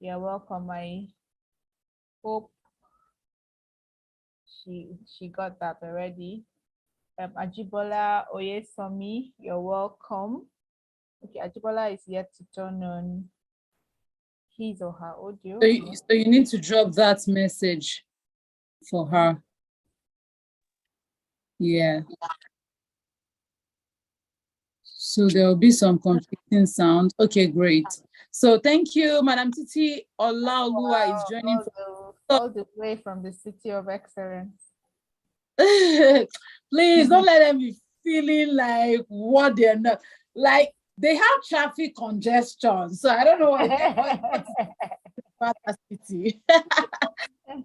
You're welcome. I hope she got that already. Ajibola Oyesomi, you're welcome. Okay, Ajibola is yet to turn on his or her audio. So you need to drop that message for her. Yeah. So there will be some conflicting sound. Okay, great. So thank you, Madam Titi Olaoluwa is joining all the way from the City of Excellence. Please don't let them be feeling like what they're not. Like they have traffic congestion. So I don't know what city.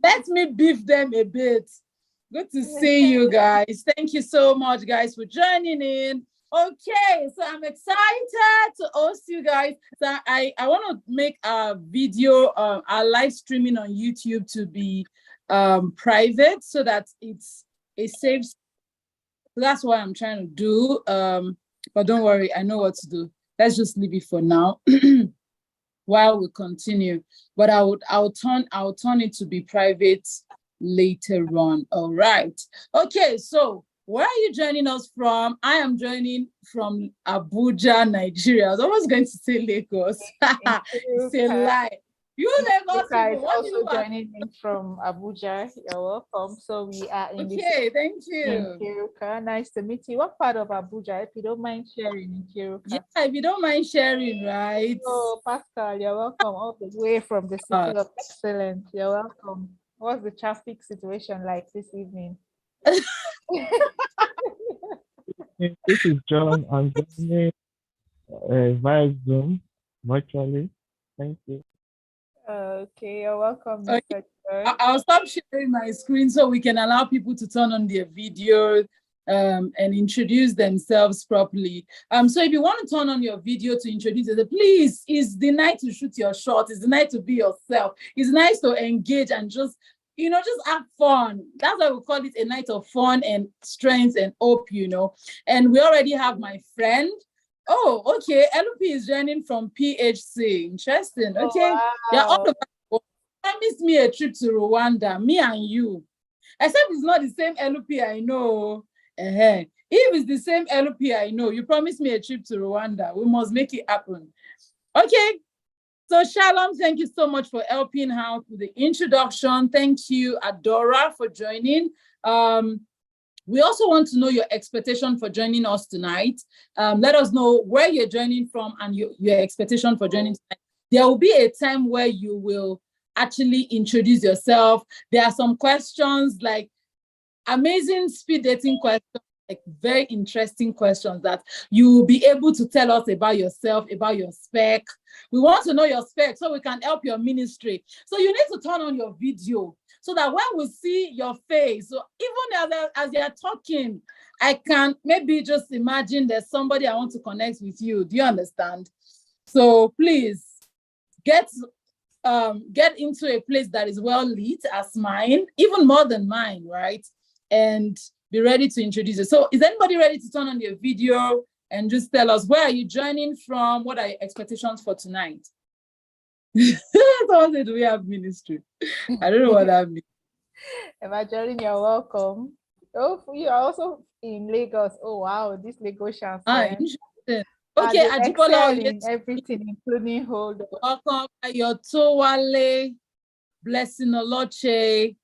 Let me beef them a bit. Good to see you guys. Thank you so much, guys, for joining in. Okay, so I'm excited to host you guys. So I want to make a video, our live streaming on YouTube to be private so that it's a safe. So that's what I'm trying to do. But don't worry, I know what to do. Let's just leave it for now while we continue. But I'll turn it to be private later on. All right. Okay, so where are you joining us from? I am joining from Abuja, Nigeria. I was almost going to say Lagos. It's a lie. You Lagos people, also joining in from Abuja. You're welcome. So we are in thank you. Kiruka. Nice to meet you. What part of Abuja, if you don't mind sharing in Kiruka? Yeah, if you don't mind sharing, right? Oh, Pascal, you're welcome all the way from the City of Excellence. You're welcome. What's the traffic situation like this evening? This is John. I'm joining via Zoom virtually. Thank you. Okay, you're welcome, Mr. I'll stop sharing my screen so we can allow people to turn on their video and introduce themselves properly. So if you want to turn on your video to introduce yourself, please, it's the night to shoot your shot. It's the night to be yourself. It's nice to engage and just have fun. That's why we call it a night of fun and strength and hope, And we already have my friend. Oh, okay. LP is joining from PHC. Interesting. Okay. Oh, wow. Yeah, all of us promised me a trip to Rwanda, me and you. Except it's not the same LP I know. If it's the same LP I know, you promised me a trip to Rwanda. We must make it happen. Okay. So Shalom, thank you so much for helping out with the introduction. Thank you, Adora, for joining. We also want to know your expectation for joining us tonight. Let us know where you're joining from and your expectation for joining tonight. There will be a time where you will actually introduce yourself. There are some questions like amazing speed dating questions, like very interesting questions that you will be able to tell us about yourself, about your spec. We want to know your spec so we can help your ministry. So you need to turn on your video so that when we see your face, so even as you're talking, I can maybe just imagine there's somebody I want to connect with you. Do you understand? So please get into a place that is well lit as mine, even more than mine, right? And be ready to introduce it. So is anybody ready to turn on your video and just tell us where are you joining from? What are your expectations for tonight? Someone said, do we have ministry? I don't know what that means. Evangeline, you're welcome. Oh, you are also in Lagos. Oh, wow, this Lagosian. Interesting. Okay, Ajibola, in everything, including hold. Welcome, Ayotowale, Blessing Oloche.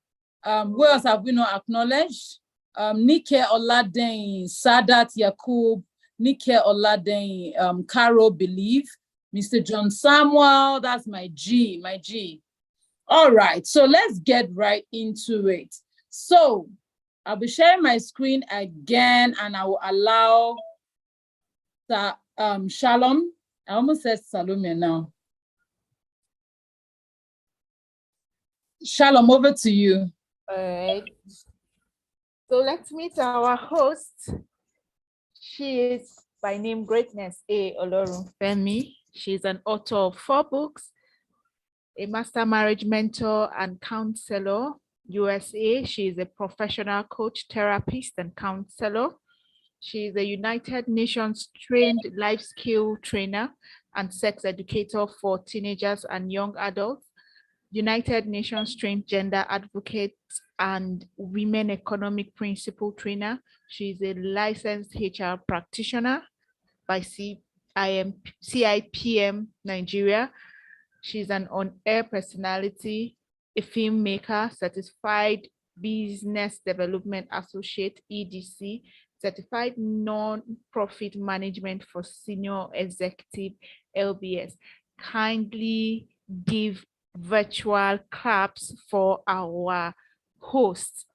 Who else have we not acknowledged? Nike Oladein, Sadat Yakub, Nike Oladein, Caro Believe, Mr. John Samuel, that's my G. All right, so let's get right into it. So I'll be sharing my screen again and I will allow Shalom. I almost said Salome now. Shalom, over to you. All right. So let's meet our host. She is by name Greatness A. Olorunfemi. She's an author of 4 books, a master marriage mentor and counselor, USA. She is a professional coach, therapist, and counselor. She is a United Nations trained life skill trainer and sex educator for teenagers and young adults, United Nations trained gender advocate and women economic principle trainer. She's a licensed HR practitioner by CIPM Nigeria. She's an on-air personality, a filmmaker, certified business development associate, EDC, certified non-profit management for senior executive, LBS. Kindly give virtual claps for our host.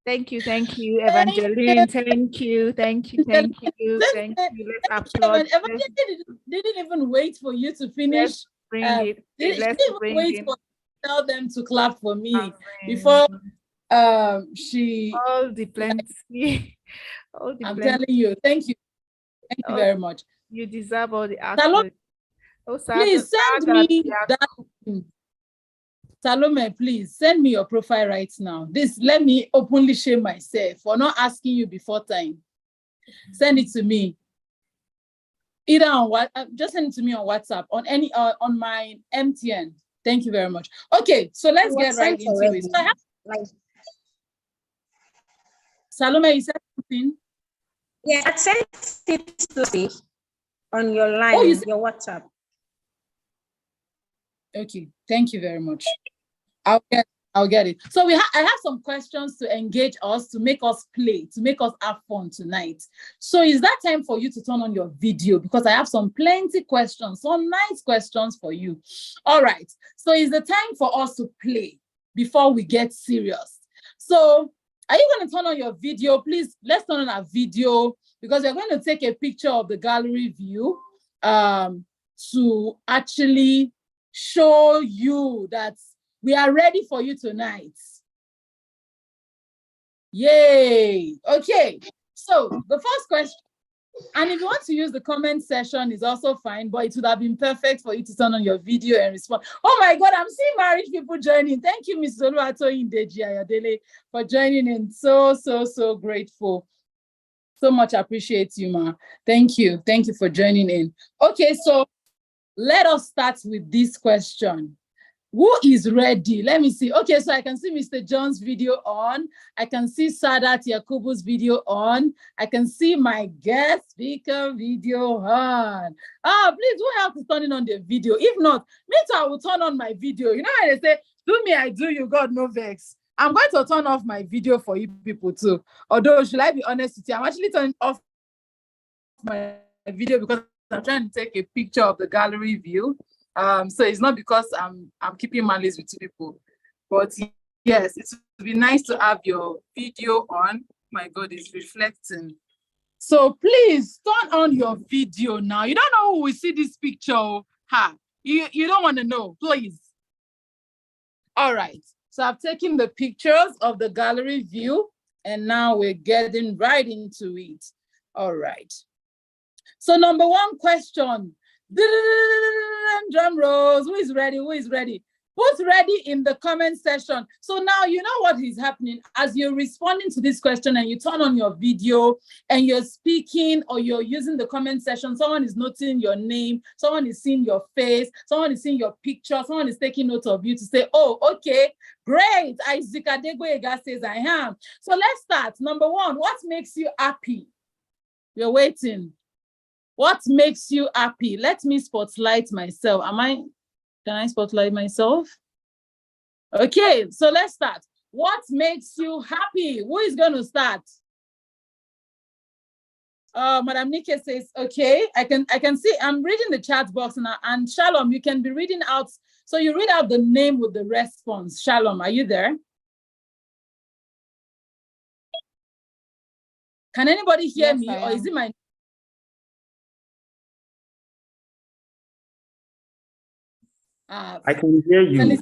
Thank you, Evangeline. Thank you. Let's applaud. Evangeline didn't even wait for you to finish. Let's wait for tell them to clap for me before she. All the plenty. I'm telling you, thank you very much. You deserve all the accolades. Please send me that. Salome, please send me your profile right now. Let me openly shame myself for not asking you before time. Send it to me. Either on what, just send it to me on WhatsApp, on my MTN. Thank you very much. Okay, so let's get right into it. So Salome, you said something? Yeah, I sent it to me on your line, your WhatsApp. Okay, thank you very much. I'll get it. So I have some questions to engage us, to make us play, to make us have fun tonight. So is that time for you to turn on your video? Because I have plenty questions, some nice questions for you. All right. So is the time for us to play before we get serious. So are you going to turn on your video? Please, let's turn on our video because we're going to take a picture of the gallery view to actually show you that we are ready for you tonight. Yay. Okay. So the first question, and if you want to use the comment section, is also fine, but it would have been perfect for you to turn on your video and respond. Oh my God, I'm seeing married people joining. Thank you, Ms. Oluwatoyin Deji Ayodele, for joining in. So grateful. So much appreciate you, ma. Thank you. Thank you for joining in. Okay, so let us start with this question. Who is ready? Let me see. Okay, so I can see Mr. John's video on. I can see Sadat Yakubu's video on. I can see my guest speaker video on. Please, who else is turning on the video? If not, me too, I will turn on my video. You know how they say, do me, I do you, God no vex. I'm going to turn off my video for you people too. Although, should I be honest with you, I'm actually turning off my video because I'm trying to take a picture of the gallery view. So it's not because I'm keeping malice with people, but yes, it would be nice to have your video on. My God, it's reflecting. So please turn on your video now. You don't know who will see this picture. You don't want to know, please. All right. So I've taken the pictures of the gallery view, and now we're getting right into it. All right. So number one question. Drum rolls. Who is ready? Who's ready in the comment section? So now you know what is happening as you're responding to this question and you turn on your video and you're speaking or you're using the comment section. Someone is noting your name, someone is seeing your face, someone is seeing your picture, someone is taking note of you to say, oh, okay, great. Isaac Adegboyega says I am. So let's start. Number one, what makes you happy? You're waiting. What makes you happy? Let me spotlight myself. Can I spotlight myself? Okay, so let's start. What makes you happy? Who is going to start? Madam Nike says, okay, I can see, I'm reading the chat box now, and Shalom, you can be reading out. So you read out the name with the response. Shalom, are you there? Can anybody hear me, or is it my... I can hear you.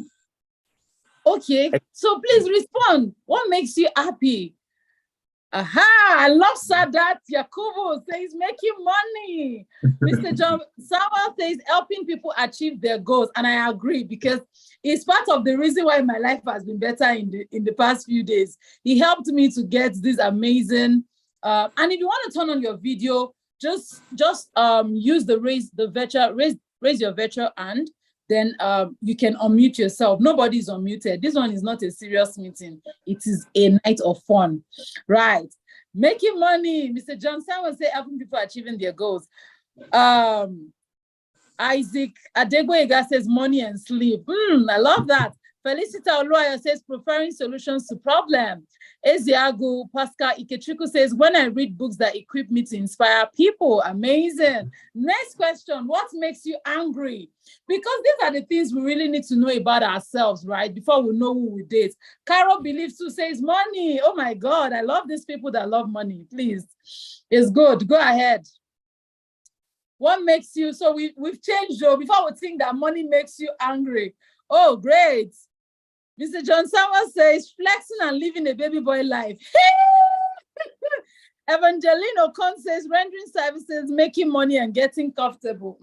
Okay, so please respond. What makes you happy? Aha, I love Sadat Yakubu says making money. Mr. John Samuel says helping people achieve their goals, and I agree because it's part of the reason why my life has been better in the past few days. He helped me to get this amazing. And if you want to turn on your video, just use the raise raise your virtual hand. Then you can unmute yourself. Nobody's unmuted. This one is not a serious meeting. It is a night of fun, right? Making money. Mr. Johnson will say helping people achieving their goals. Isaac Adegboyega says money and sleep. I love that. Felicita Oluwayo says preferring solutions to problems. Eziagu Pascal Ikechuku says when I read books that equip me to inspire people. Amazing. Next question, what makes you angry? Because these are the things we really need to know about ourselves, right? Before we know who we date. Carol believes too says money. Oh my God, I love these people that love money. Please, it's good. Go ahead. What makes you, so we've changed though. Before we think that money makes you angry. Oh, great. Mr. John Summers says flexing and living a baby boy life. Evangeline Ocon says rendering services, making money and getting comfortable.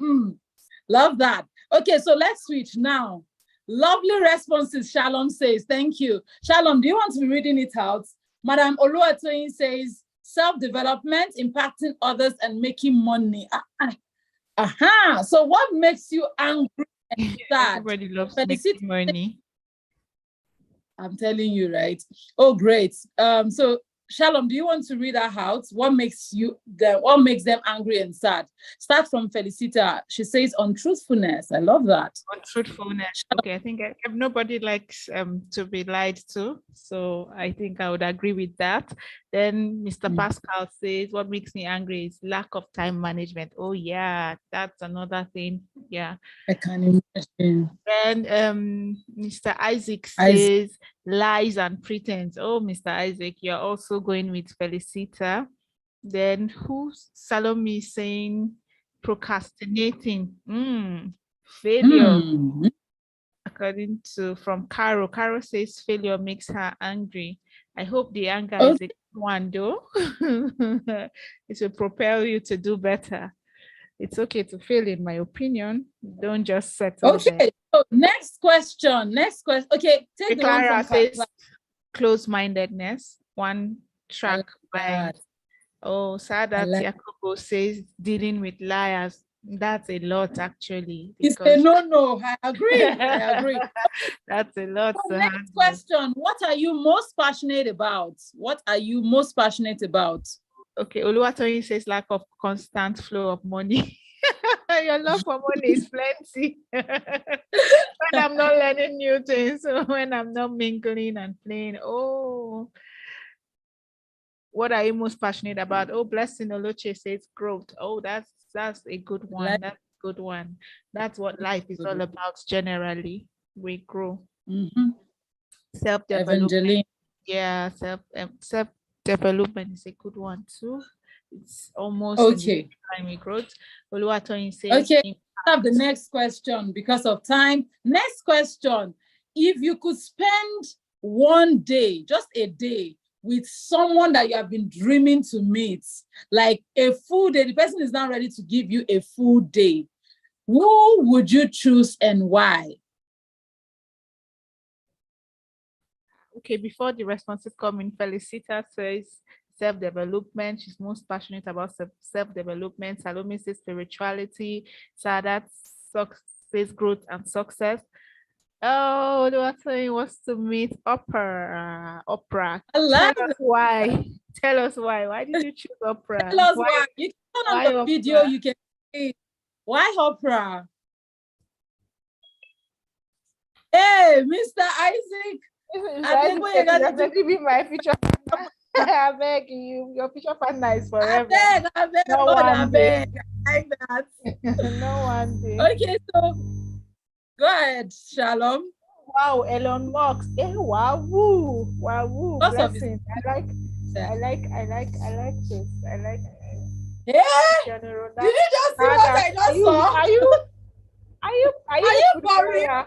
Love that. Okay, so let's switch now. Lovely responses, Shalom says. Thank you. Shalom, do you want to be reading it out? Madam Oluwatoyin says self-development, impacting others and making money. So what makes you angry and sad? Everybody loves making money. I'm telling you, right? Oh, great. So Shalom, do you want to read that out? What makes them angry and sad? Start from Felicita. She says untruthfulness. I love that. Untruthfulness. Okay, I think nobody likes to be lied to. So I think I would agree with that. Then Mr. Pascal says what makes me angry is lack of time management. Oh yeah, that's another thing. Yeah. I can imagine. Then Mr. Isaac says lies and pretense. Oh, Mr. Isaac, you're also going with Felicita. Then who's Salome saying procrastinating? Failure. According to from Caro. Caro says failure makes her angry. I hope the anger is a good one though. It will propel you to do better. It's okay to fail, in my opinion. Don't just settle there. So next question. Okay, take the Clara one from says close-mindedness, one track mind. Oh, Sadat Yakubu says dealing with liars. That's a lot, actually. It's a no. I agree. That's a lot. So next question. What are you most passionate about? Okay, Oluwatoyin says lack of constant flow of money. Your love for money is plenty. When I'm not learning new things, when I'm not mingling and playing. Oh, what are you most passionate about? Oh, Blessing Oloche says growth. Oh, that's a good one. That's a good one. That's what life is all about generally. We grow. Self-development. Yeah, self-development is a good one too. It's almost okay. Time growth. Oluwatoyin says okay. I have the next question because of time. Next question. If you could spend one day, just a day, with someone that you have been dreaming to meet, like a full day, the person is now ready to give you a full day, who would you choose and why? Okay, before the responses come in, Felicita says self-development. She's most passionate about self-development. Salome says spirituality. Sadat says growth and success. Oh, Oluwatoyin wants to meet Oprah. Tell us why. Tell us why. Why did you choose Oprah? Tell us why. You can turn on the video, you can see. Why Oprah? Hey, Mr. Isaac. I beg you, be my future partner. I beg you, your future partner is forever. I beg. No one day. I like that. No one day. Okay, so go ahead, Shalom. Wow, Elon Musk. Wow, blessing. I like this. Yeah. Did you just see what I just saw? Are you Buhari?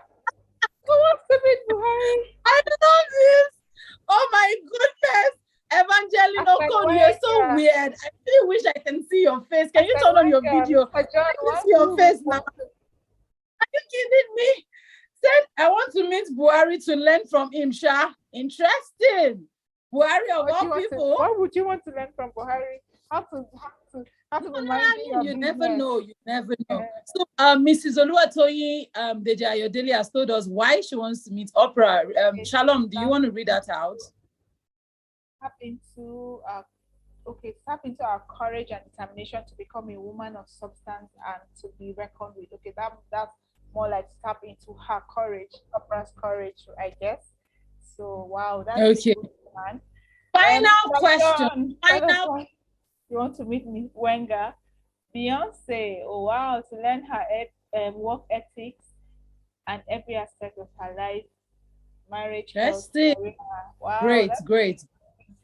Who wants to meet Buhari? I love this. Oh my goodness. Evangeline Ocon, you're so weird. I really wish I can see your face. Can you turn on your video? I can see your face now. Are you kidding me? Said I want to meet Buhari to learn from him, Sha. Interesting. Buhari of all people. What would you want to learn from Buhari? how to be managing your You business. never know. You never know. So, Mrs. Oluwatoyin Deji Ayodele has told us why she wants to meet Oprah. Shalom, do you want to read that out? Tap into our courage and determination to become a woman of substance and to be reckoned with. Okay, that's more like tap into her courage, Oprah's courage, I guess. So wow, that's okay. a good one. Final question. Final. You want to meet me, Wenger? Beyonce, oh wow, to learn her work ethics and every aspect of her life, marriage, health, career. Wow, great.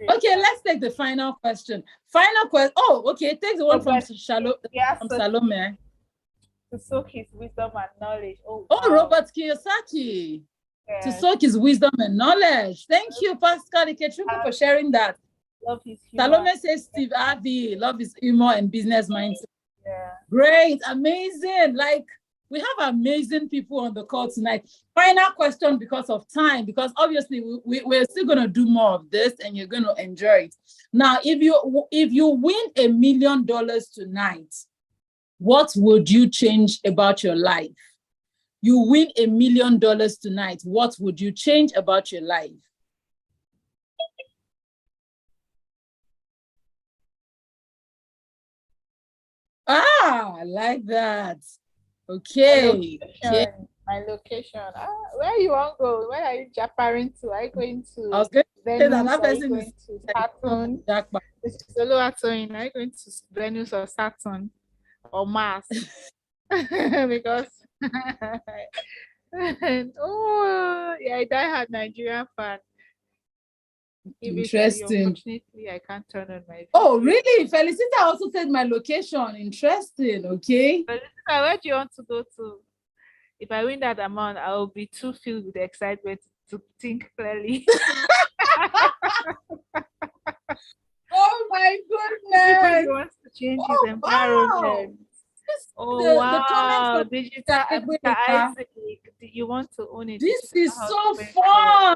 Okay, let's take the final question. Final question. Oh, okay, take the one from Salome. To soak his wisdom and knowledge. Oh, wow. Oh, Robert Kiyosaki. Yes. To soak his wisdom and knowledge. Thank you, Pascal Ikechuku, for sharing that. Love his humor. Salome says Steve Harvey, love his humor and business mindset. Yeah. Great, amazing. Like, we have amazing people on the call tonight. Final question because of time, because obviously we're still going to do more of this and you're going to enjoy it. Now, if you win $1 million tonight, what would you change about your life? You win $1 million tonight, what would you change about your life? I like that. Okay. My location. Where you want to go? Where are you japaring to? Are you going to I was going Venus? that Are you going to Saturn? Are you going to Venus or Saturn or Mars? Because oh yeah, I die-hard Nigerian fan. Interesting. Unfortunately, I can't turn on my video. Oh, really? Felicita also said my location. Interesting. Okay. Felicita, where do you want to go to? If I win that amount, I will be too filled with excitement to think clearly. Oh my goodness! He wants to change his environment. Wow. Wow! Digital Isaac, you want to own it? This is so fun. Wow.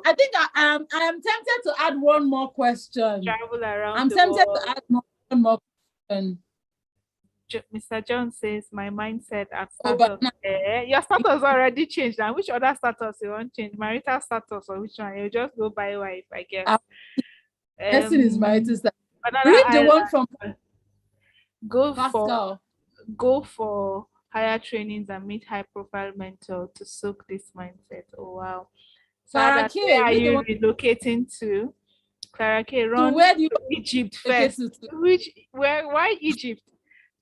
I think I am tempted to add one more question. Travel around. I'm tempted to add one more question. Mr. John says, my mindset at status. Your status already changed. And which other status you want to change? Marital status or which one? You just go buy wife, I guess. This is marital status. Read the one from Pascal. Go for higher trainings and meet high-profile mentor to soak this mindset. Oh wow! So where are you relocating to? Clara K, run to Egypt first. Why Egypt?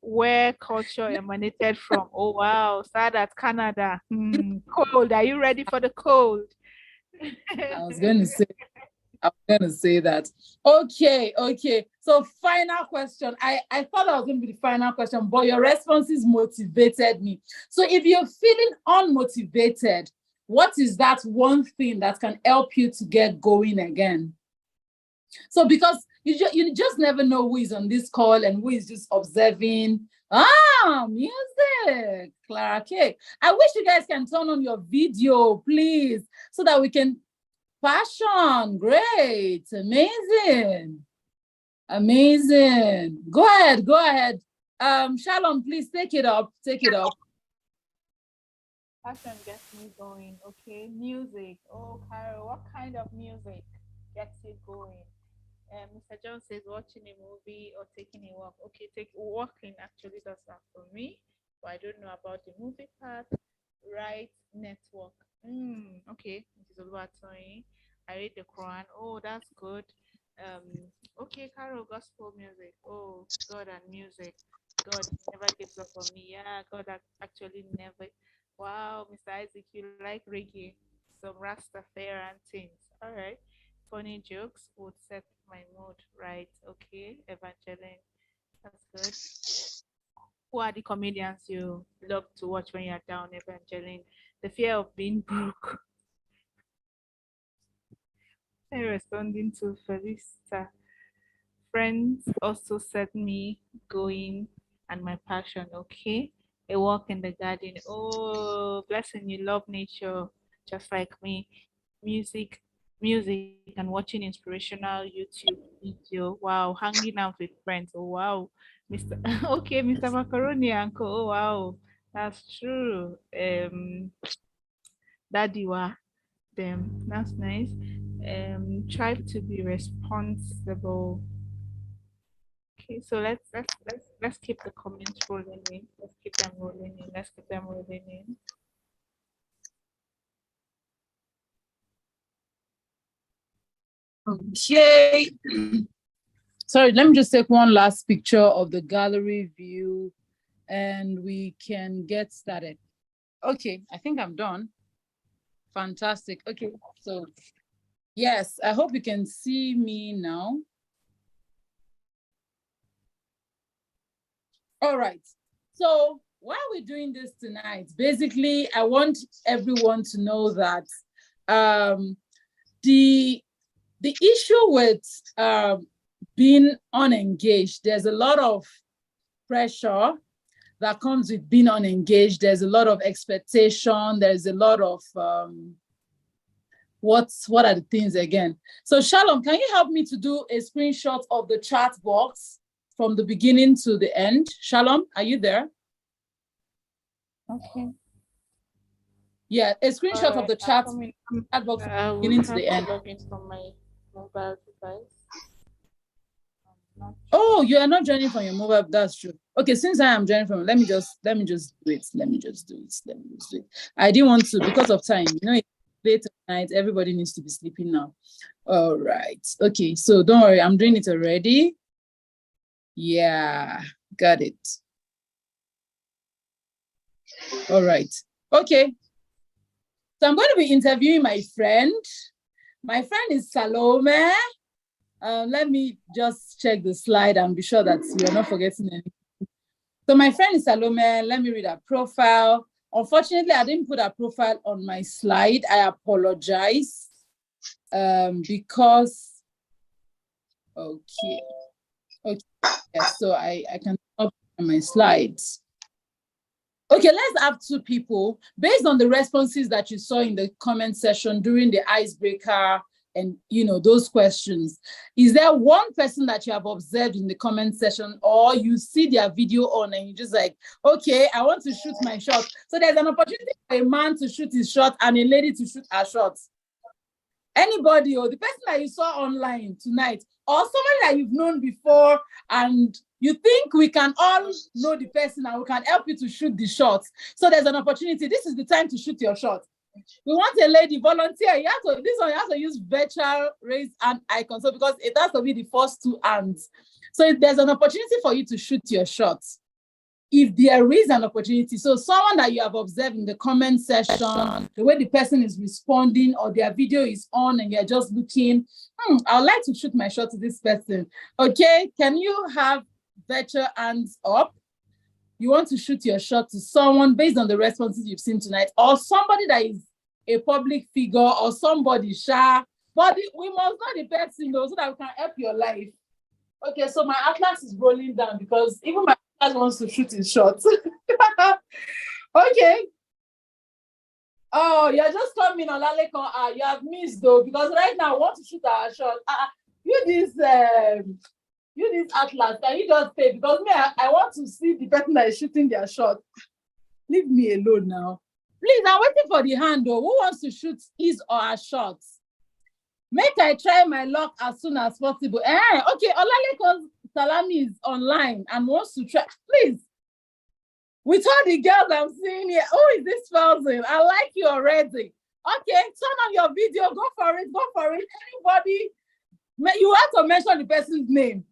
Where culture emanated from. Oh wow, Sadat, Canada. Cold. Are you ready for the cold? I was going to say that. Okay. So final question. I thought that was going to be the final question, but your responses motivated me. So if you're feeling unmotivated, what is that one thing that can help you to get going again? So because you just never know who is on this call and who is just observing. Music, Clara K. I wish you guys can turn on your video, please, so that we can. Passion, great, amazing. Go ahead. Shalom, please take it up. Passion gets me going. Okay, music. Oh, Carol, what kind of music gets you going? Mr. John says watching a movie or taking a walk. Okay, walking actually does that for me, but I don't know about the movie part. Right, network. Okay, this is Oluwatoyin. I read the Quran. Oh, that's good. Okay, Carol, gospel music. Oh, God and music. God never gives up on me. Yeah, God actually never. Wow, Mr. Isaac, you like reggae, some Rastafarian things. All right. Funny jokes would set my mood right. Okay, Evangeline, that's good. Who are the comedians you love to watch when you're down, Evangeline? The fear of being broke. I'm responding to Felista. Friends also set me going and my passion. Okay, a walk in the garden. Oh, blessing, you love nature just like me. Music music and watching inspirational YouTube video. Wow, hanging out with friends. Oh wow, Mr. Okay, Mr. Macaroni Uncle. Oh wow, that's true. Daddy wa them. That's nice. Try to be responsible. Okay, so let's keep the comments rolling in. Let's keep them rolling in. Let's keep them rolling in. Okay. Sorry, let me just take one last picture of the gallery view and we can get started. Okay, I think I'm done. Fantastic. Okay, so yes, I hope you can see me now. All right. So why are we doing this tonight? Basically, I want everyone to know that the issue with being unengaged, there's a lot of pressure that comes with being unengaged. There's a lot of expectation. There's a lot of what are the things again? So Shalom, can you help me to do a screenshot of the chat box from the beginning to the end? Shalom, are you there? Okay. Yeah, a screenshot of the chat box from the beginning to the end. Log in from my mobile device. Oh, you are not joining from your mobile. That's true. Okay, since I am joining from, let me just do it. Let me just do it. I didn't want to because of time. You know, it's late at night. Everybody needs to be sleeping now. All right. Okay, so don't worry. I'm doing it already. Yeah, got it. All right. Okay. So I'm going to be interviewing my friend. My friend is Salome. Let me just check the slide and be sure that you're not forgetting anything. So my friend is Salome. Let me read her profile. Unfortunately, I didn't put her profile on my slide. I apologize because, okay. Yeah, so I can stop on my slides. Okay, let's have two people based on the responses that you saw in the comment section during the icebreaker and those questions. Is there one person that you have observed in the comment section or you see their video on and you're just like, okay, I want to shoot my shot? So there's an opportunity for a man to shoot his shot and a lady to shoot her shot. Anybody, or the person that you saw online tonight, or somebody that you've known before and you think we can all know the person and we can help you to shoot the shot. So there's an opportunity. This is the time to shoot your shot. We want a lady volunteer. You have to use virtual raise hand icon. So because it has to be the first two hands. So there's an opportunity for you to shoot your shot. If there is an opportunity, so someone that you have observed in the comment section, the way the person is responding or their video is on and you're just looking, I would like to shoot my shot to this person. Okay, can you have virtual hands up? You want to shoot your shot to someone based on the responses you've seen tonight, or somebody that is a public figure or somebody shy, but we must know the person though, so that we can help your life. Okay, so my atlas is rolling down because even my atlas wants to shoot his shot. Okay. Oh, you're just coming on Lalekon. You have missed though, because right now I want to shoot our shot. You this atlas, can you just say, because me, I want to see the person that is shooting their shot. Leave me alone now. Please, I'm waiting for the hand though. Who wants to shoot his or her shots? Make I try my luck as soon as possible. Okay, Olalekan Salami is online and wants to try. Please, with all the girls I'm seeing here, who is this person? I like you already. Okay, turn on your video. Go for it. Anybody, you have to mention the person's name.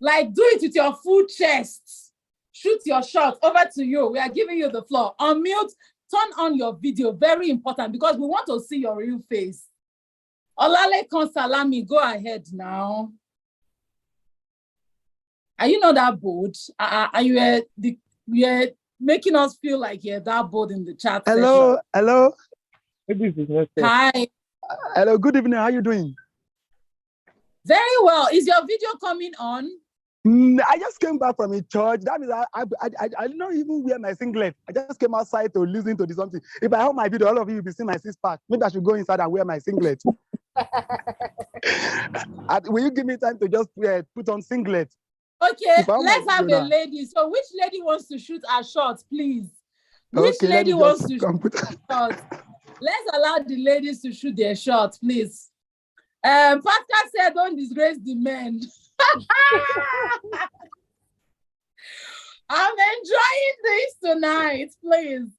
Like, do it with your full chest. Shoot your shot. Over to you. We are giving you the floor. Unmute. Turn on your video. Very important because we want to see your real face. Olalekan Salami, go ahead now. Are you not that bold? Are you making us feel like you're that bold in the chat Hello, section? hello. Hi. Hello, good evening. How are you doing? Very well. Is your video coming on? I just came back from a church. That means I did not even wear my singlet. I just came outside to listen to something. If I have my video, all of you will be seeing my six pack. Maybe I should go inside and wear my singlet. Will you give me time to just put on singlet? Okay, let's have a lady. So which lady wants to shoot our shots, please? Which lady wants to shoot shots? Let's allow the ladies to shoot their shots, please. Pascal said, don't disgrace the men. I'm enjoying this tonight, please.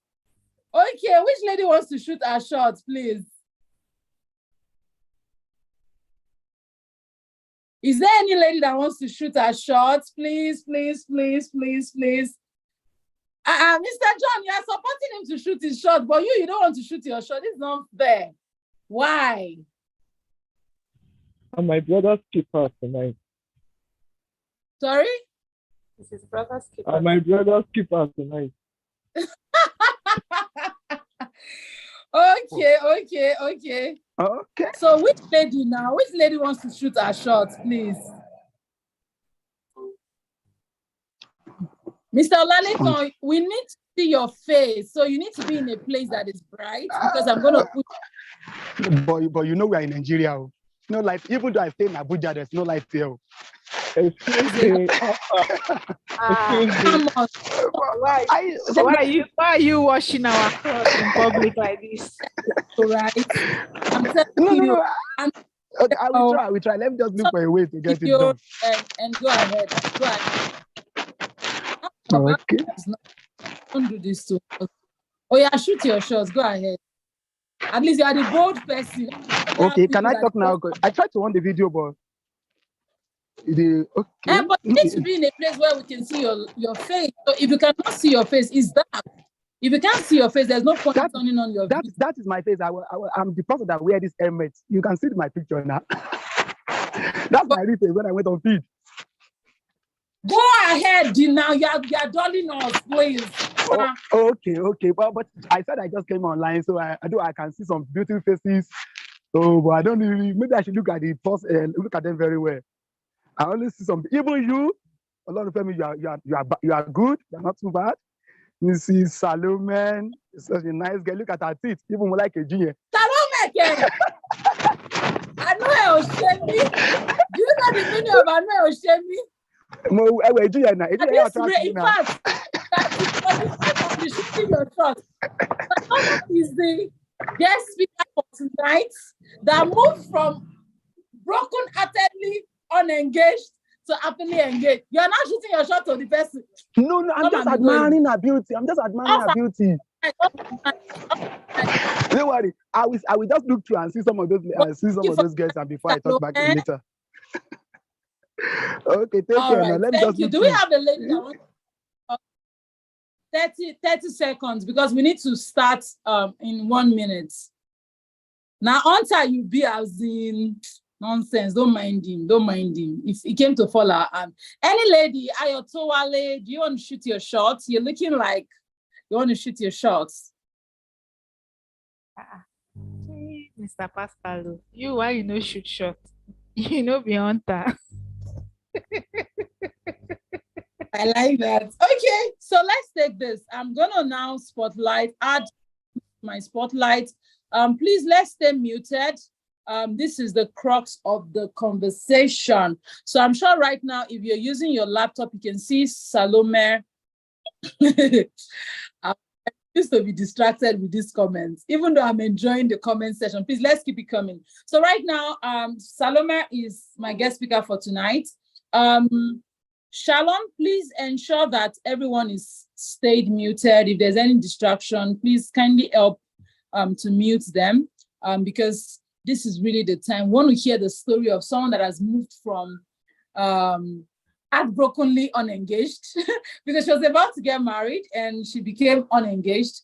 Okay, which lady wants to shoot our shots, please? Is there any lady that wants to shoot our shots? Please, please, please, please, please. Mr. John, you are supporting him to shoot his shot, but you don't want to shoot your shot. It's not fair. Why? I'm my brother's keeper tonight. Sorry? This is brother's keeper. I'm my brother's keeper tonight. Okay. So which lady now? Which lady wants to shoot our shots, please? Mr. Olalekan, we need to see your face. So you need to be in a place that is bright because I'm going to put... But you know we are in Nigeria. No light. Even though I stay in Abuja, there's no light here. Excuse me. Come on. Why are you washing our clothes in public like this? Right. I'm telling you. Okay, I will try. Let me just look for a way to get it done. And go ahead. Okay. Don't do this too. Oh yeah, shoot your shots. Go ahead. At least you are the bold person. Okay, can I talk now? I tried to run the video, but okay. But you need to be in a place where we can see your face. So if you cannot see your face, it's dark. If you can't see your face, there's no point turning on your video. That is my face. I'm the person that wear this helmet. You can see my picture now. That's my real face when I went on feed. Go ahead, now. You are dulling us, please. Okay. But I said I just came online, so I can see some beautiful faces. So, but I don't really. Maybe I should look at the post and look at them very well. I only see some. Even you, a lot of them, you are good. You're not too bad. You see Salome, such a nice girl. Look at her teeth, even more like a junior. Salome, I know I was shaming. Do you know the meaning of I know I was shaming? In fact, that's shooting your shot. Salome is the guest speaker for tonight that moved from broken-heartedly unengaged to happily engaged. You are not shooting your shot to the person. No, I'm just admiring her beauty. Don't worry. I will just look through and see some of those girls and before I talk back later. Okay, take care. Right, now. Thank you. Do we have a lady that wants 30 seconds because we need to start in 1 minute. Now, until you be as in nonsense, don't mind him. If he came to follow our hand. Any lady, Ayotowale, do you want to shoot your shots? You're looking like you want to shoot your shots. Mr. Pascal, why you know shoot shots? You know be hunter. I like that. Okay, so let's take this. I'm gonna now add my spotlight. Please let's stay muted. This is the crux of the conversation. So I'm sure right now, if you're using your laptop, you can see Salome. I used to be distracted with these comments, even though I'm enjoying the comment session. Please, let's keep it coming. So right now, Salome is my guest speaker for tonight. Shalom, please ensure that everyone is stayed muted. If there's any distraction, please kindly help to mute them because this is really the time. We want to hear the story of someone that has moved from heartbrokenly unengaged because she was about to get married and she became unengaged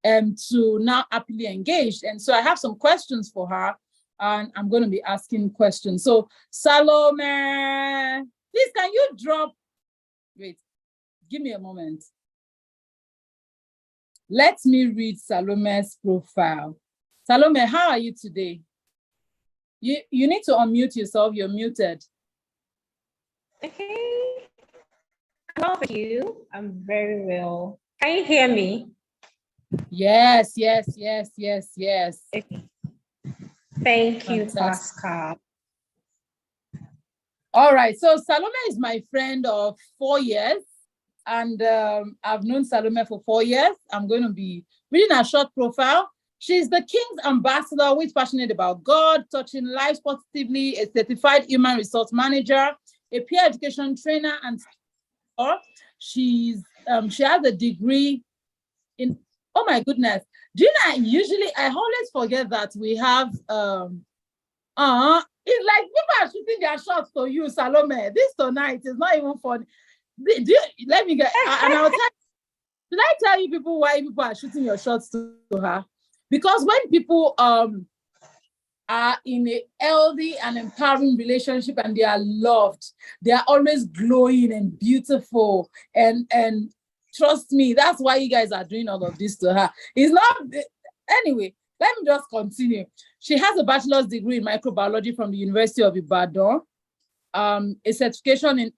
to now happily engaged. And so I have some questions for her and I'm going to be asking questions. So Salome, please can you wait, give me a moment. Let me read Salome's profile. Salome, how are you today? You need to unmute yourself. You're muted. Okay. How are you? I'm very well. Can you hear me? Yes. Okay. Thank you, Fantastic. Pascal. All right, so Salome is my friend of 4 years, and I've known Salome for 4 years. I'm going to be reading her short profile. She's the King's ambassador who is passionate about God, touching lives positively, a certified human resource manager, a peer education trainer, and she has a degree in, oh my goodness. Do you know, I always forget that we have, it's like people are shooting their shots to you, Salome. This tonight is not even fun. Let me get, and I'll tell you, did I tell you people why people are shooting your shots to her? Because when people are in a healthy and empowering relationship and they are loved, they are always glowing and beautiful. And trust me, that's why you guys are doing all of this to her. It's not, anyway, let me just continue. She has a bachelor's degree in microbiology from the University of Ibadan, a certification in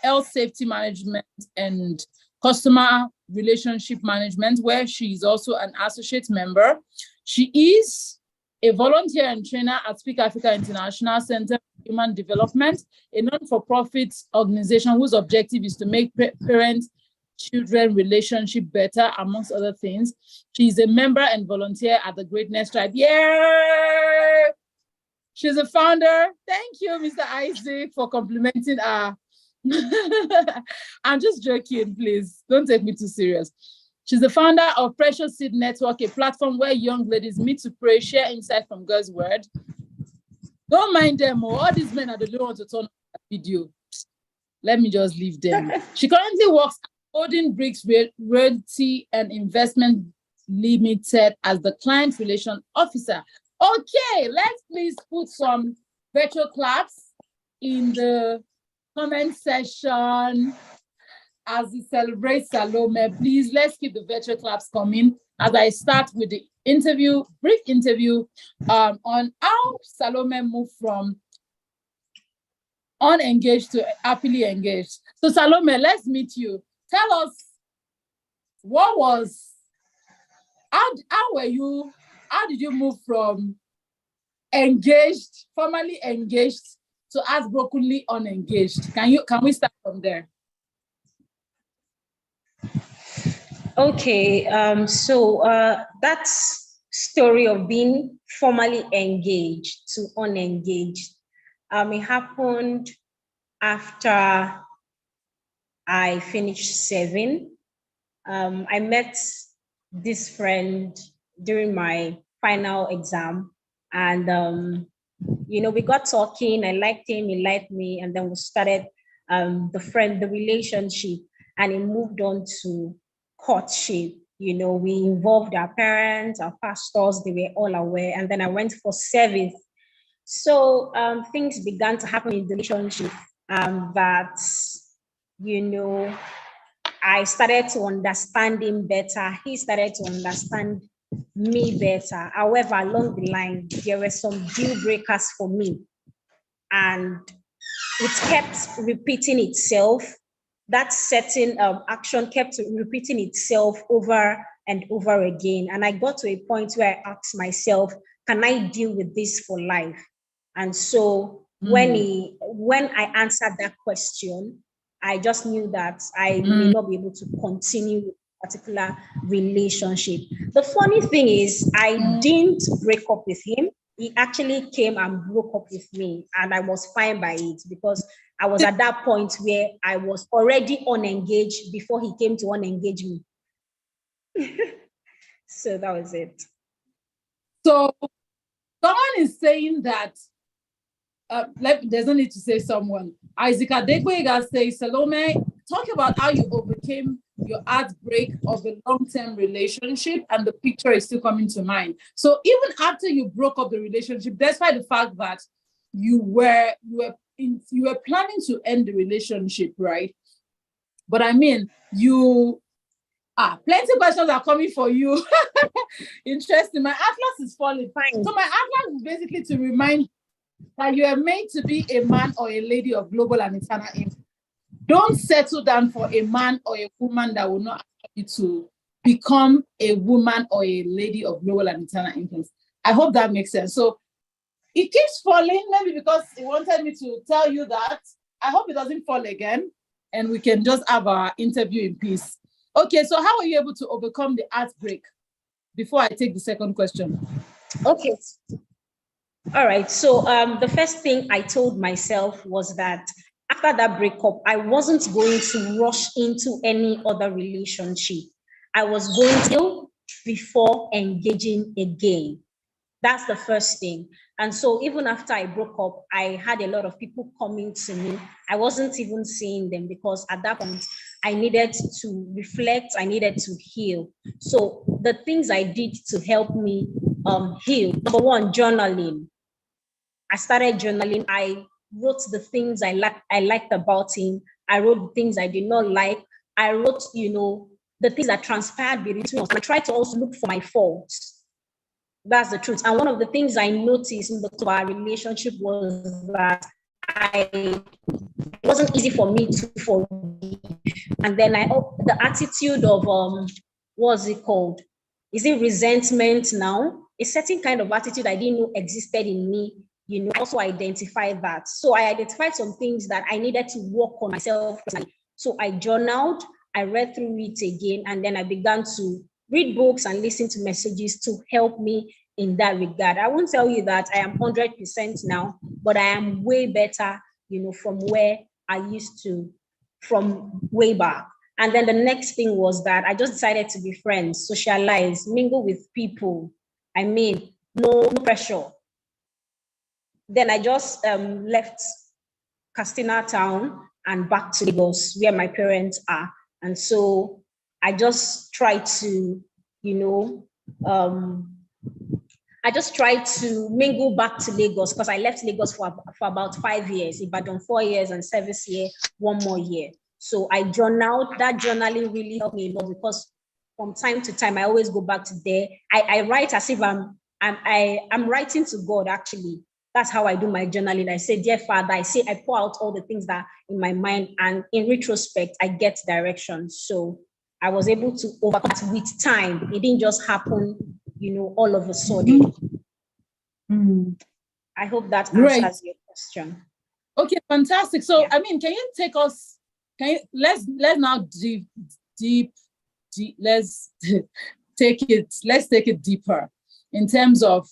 health safety management and customer relationship management, where she is also an associate member. She is a volunteer and trainer at Speak Africa International Center for Human Development, a non-for-profit organization whose objective is to make parent-children relationship better, amongst other things. She's a member and volunteer at the Greatness Tribe. Yeah! She's a founder. Thank you, Mr. Isaac, for complimenting her. I'm just joking, please. Don't take me too serious. She's the founder of Precious Seed Network, a platform where young ladies meet to pray, share insight from God's word. Don't mind them. All these men are the only ones to turn on that video. Let me just leave them. She currently works at Golden Bricks Realty and Investment Limited as the client relation officer. Okay, let's please put some virtual claps in the comment section as we celebrate Salome. Please, let's keep the virtual claps coming as I start with the interview, brief interview on how Salome moved from unengaged to happily engaged. So Salome, let's meet you. Tell us, how did you move from engaged, formerly engaged, to heartbrokenly unengaged? Can we start from there? Okay, so that story of being formally engaged to unengaged, it happened after I finished 7. I met this friend during my final exam, and we got talking. I liked him, he liked me, and then we started the relationship, and it moved on to courtship. We involved our parents, our pastors, they were all aware, and then I went for service. So things began to happen in the relationship that, I started to understand him better. He started to understand me better. However, along the line, there were some deal breakers for me, and it kept repeating itself. That certain action kept repeating itself over and over again. And I got to a point where I asked myself, can I deal with this for life? And so when I answered that question, I just knew that I may not be able to continue with a particular relationship. The funny thing is, I didn't break up with him. He actually came and broke up with me, and I was fine by it because I was at that point where I was already unengaged before he came to unengage me. So that was it. So someone is saying that, there's no need to say someone. Isaac Adekwega says, Salome, talk about how you overcame your heartbreak of a long-term relationship, and the picture is still coming to mind. So even after you broke up the relationship, despite the fact that you were planning to end the relationship, right? But I mean, plenty of questions are coming for you. Interesting. My atlas is falling. Fine. So my atlas is basically to remind you that you are made to be a man or a lady of global and eternal influence. Don't settle down for a man or a woman that will not allow you to become a woman or a lady of global and eternal influence. I hope that makes sense. So It keeps falling, maybe because he wanted me to tell you that. I hope it doesn't fall again, and we can just have our interview in peace. Okay, so how were you able to overcome the heartbreak? Before I take the second question. Okay. All right. So the first thing I told myself was that after that breakup, I wasn't going to rush into any other relationship. I was going to before engaging again. That's the first thing. And so even after I broke up, I had a lot of people coming to me. I wasn't even seeing them because at that point, I needed to reflect, I needed to heal. So the things I did to help me heal, number one, journaling. I started journaling. I wrote the things I liked about him. I wrote the things I did not like. I wrote, the things that transpired between us. I tried to also look for my faults. That's the truth. And one of the things I noticed in our relationship was that it wasn't easy for me to forgive. And then the attitude of what's it called? Is it resentment now? A certain kind of attitude I didn't know existed in me. Also identified that. So I identified some things that I needed to work on myself. So I journaled, I read through it again, and then I began to read books and listen to messages to help me in that regard. I won't tell you that I am 100% now, but I am way better, from where I used to, from way back. And then the next thing was that I just decided to be friends, socialize, mingle with people. I mean, no pressure. Then I just left Castina town and back to Lagos where my parents are. And so I just tried to, I just tried to mingle back to Lagos because I left Lagos for about 5 years, Ibadan 4 years, and service here 1 more year. So I journaled. That journaling really helped me a lot because from time to time I always go back to there. I write as if I'm writing to God actually. That's how I do my journaling. I say, dear Father, I pour out all the things that are in my mind, and in retrospect, I get direction. So I was able to overcome with time. It didn't just happen, all of a sudden. I hope that answers your question. Okay, fantastic. So, yeah. Can you take us? Let's now let's take it deeper in terms of.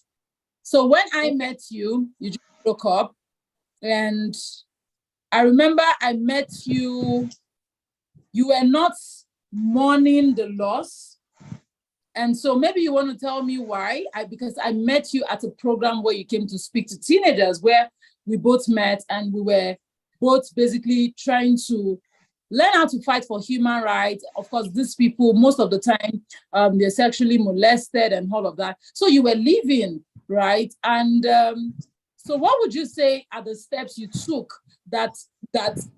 So when I met you, you just broke up, and I remember I met you. You were not mourning the loss. And so maybe you want to tell me why, because I met you at a program where you came to speak to teenagers, where we both met and we were both basically trying to learn how to fight for human rights. Of course, these people, most of the time, they're sexually molested and all of that. So you were living, right? And so what would you say are the steps you took that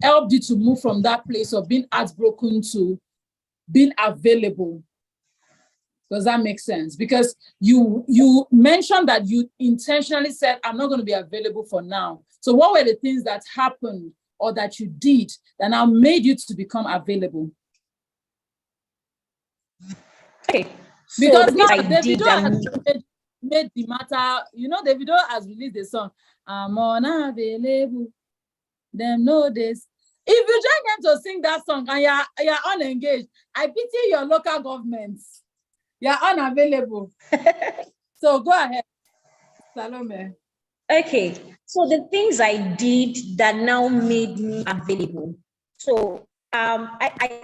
helped you to move from that place of being heartbroken to being available? Does that make sense? Because you mentioned that you intentionally said, I'm not going to be available for now. So what were the things that happened or that you did that now made you to become available? Okay. Because now Davido has made the matter, Davido has released the song, I'm unavailable. Them know this. If you join them to sing that song and you're unengaged, I pity your local governments. You're unavailable. So go ahead, Salome. Okay, so the things I did that now made me available. So I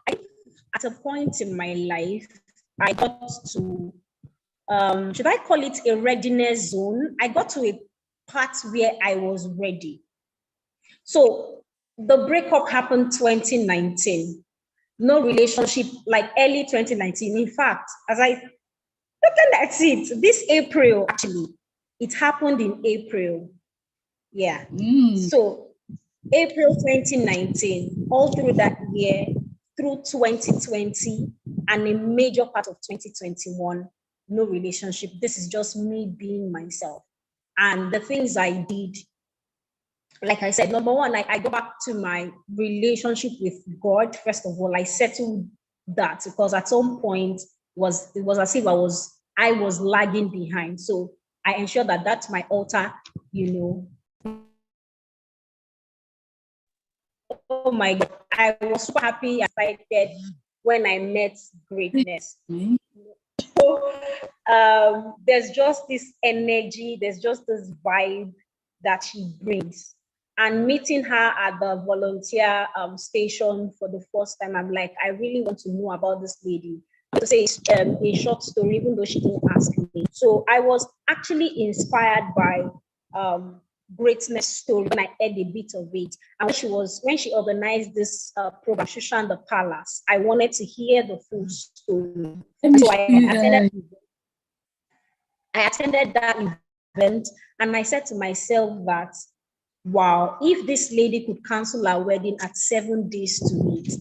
at a point in my life, I got to, should I call it a readiness zone? I got to a part where I was ready. So the breakup happened 2019. No relationship, like early 2019. In fact, as I looking at it, this April, actually, it happened in April. Yeah. So April 2019, all through that year, through 2020, and a major part of 2021, no relationship. This is just me being myself. And the things I did, like I said, number one, I go back to my relationship with God. First of all, I settled that because at some point it was as if I was lagging behind. So I ensure that that's my altar, Oh my God, I was super happy, excited when I met Greatness. There's just this energy, there's just this vibe that she brings. And meeting her at the volunteer station for the first time, I'm like, I really want to know about this lady. To say a short story, even though she didn't ask me. So I was actually inspired by Greatness story when I heard a bit of it. And when she organized this program, Shusha and the Palace, I wanted to hear the full story. So I attended that event, and I said to myself that, wow, if this lady could cancel her wedding at 7 days to meet,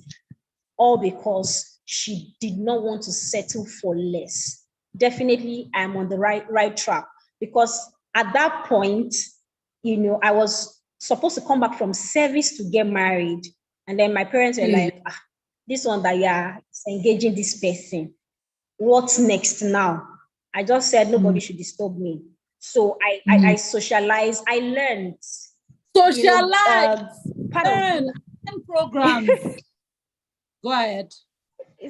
all because she did not want to settle for less, definitely I'm on the right track. Because at that point, I was supposed to come back from service to get married. And then my parents were like, this one that you're engaging this person, what's next now? I just said nobody should disturb me. So I socialized, I learned. Socialize, part of programs. Go ahead.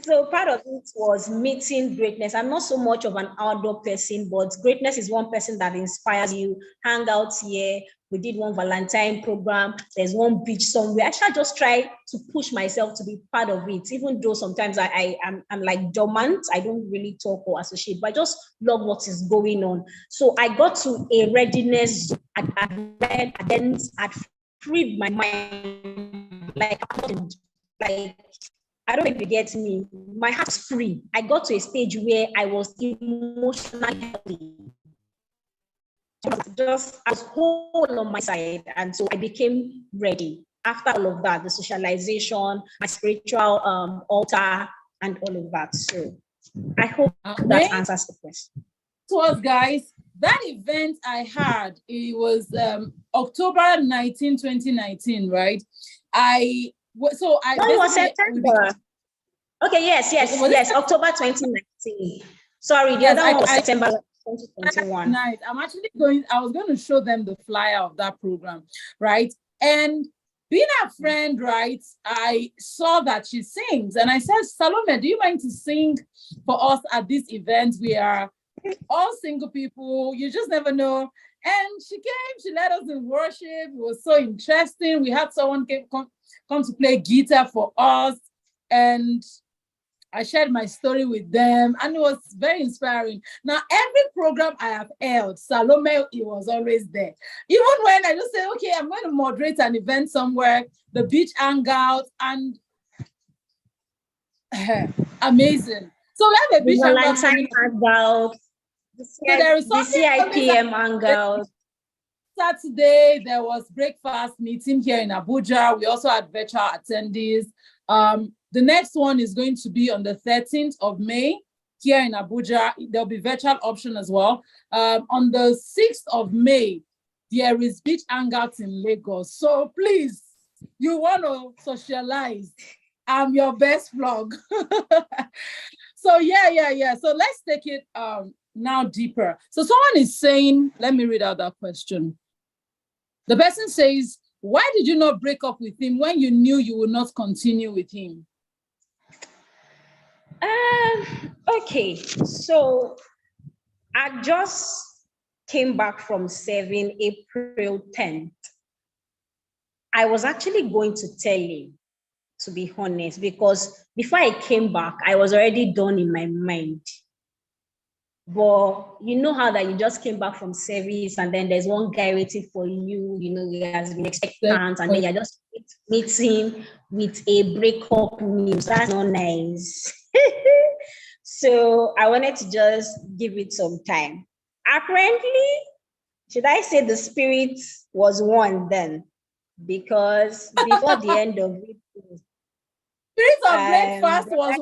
So part of it was meeting Greatness. I'm not so much of an outdoor person, but Greatness is one person that inspires you. Hang out here. We did one Valentine program. There's one beach somewhere. I shall just try to push myself to be part of it, even though sometimes I'm like dormant. I don't really talk or associate, but I just love what is going on. So I got to a readiness. I'd freed my mind, like I don't know if you get me. My heart's free. I got to a stage where I was emotionally healthy. I was whole on my side. And so I became ready. After all of that, the socialization, my spiritual altar, and all of that. So I hope that answers the question. So, guys, that event I had, it was October 19, 2019, right? It was September. Okay, yes, October 2019. Sorry, the other one was September 2021. Nice. I was going to show them the flyer of that program, right? And being a friend, right, I saw that she sings. And I said, Salome, do you mind to sing for us at this event? We are all single people. You just never know. And she came, she led us in worship. It was so interesting. We had someone come to play guitar for us. And I shared my story with them, and it was very inspiring. Now, every program I have held, Salome, it was always there. Even when I just say, okay, I'm going to moderate an event somewhere, the beach hangout, and amazing. So we have a beach hangout. The CIPM hangout. Saturday, there was breakfast meeting here in Abuja. We also had virtual attendees. The next one is going to be on the 13th of May here in Abuja. There'll be virtual option as well. On the 6th of May, there is beach hangout in Lagos. So please, you want to socialize. I'm your best vlog. So yeah. So let's take it now deeper. So someone is saying, let me read out that question. The person says, why did you not break up with him when you knew you would not continue with him? Okay, so I just came back from serving April 10th. I was actually going to tell him, to be honest, because before I came back, I was already done in my mind. But you know how that you just came back from service and then there's one guy waiting for you, he has been expectant, and then you're just meeting with a breakup news. That's not nice. So I wanted to just give it some time. Apparently, should I say the spirit was one then? Because before the end of it, Spirit of breakfast was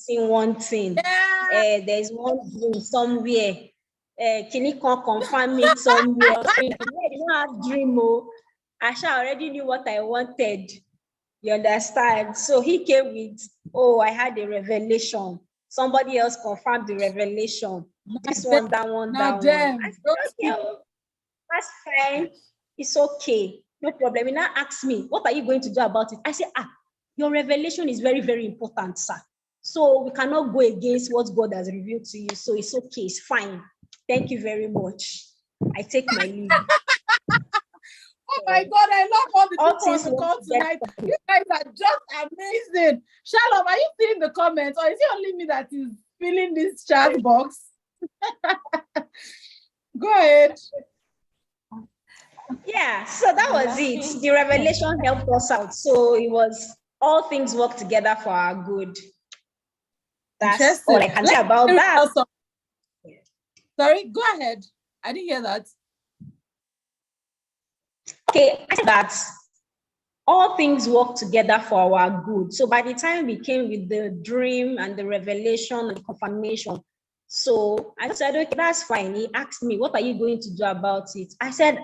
one thing. Yeah. There's one dream somewhere. Can you confirm me somewhere? I didn't have dream. Asha already knew what I wanted. You understand? So he came with, I had a revelation. somebody else confirmed the revelation. This one, that one, that one. I said, okay, oh, that's fine. It's okay. No problem. He now asked me, what are you going to do about it? I said, your revelation is very, very important, sir. So we cannot go against what God has revealed to you. So it's okay. It's fine. Thank you very much. I take my leave. Oh my God, I love all the people on the call tonight. You guys are just amazing. Shalom, are you seeing the comments, or is it only me that is filling this chat box? Go ahead. Yeah, so that was it. The revelation helped us out. So it was all things work together for our good. That's all I can say about that. Sorry, go ahead. I didn't hear that. Okay, I said that all things work together for our good. So by the time we came with the dream and the revelation and the confirmation, so I said, okay, that's fine. He asked me, what are you going to do about it? I said,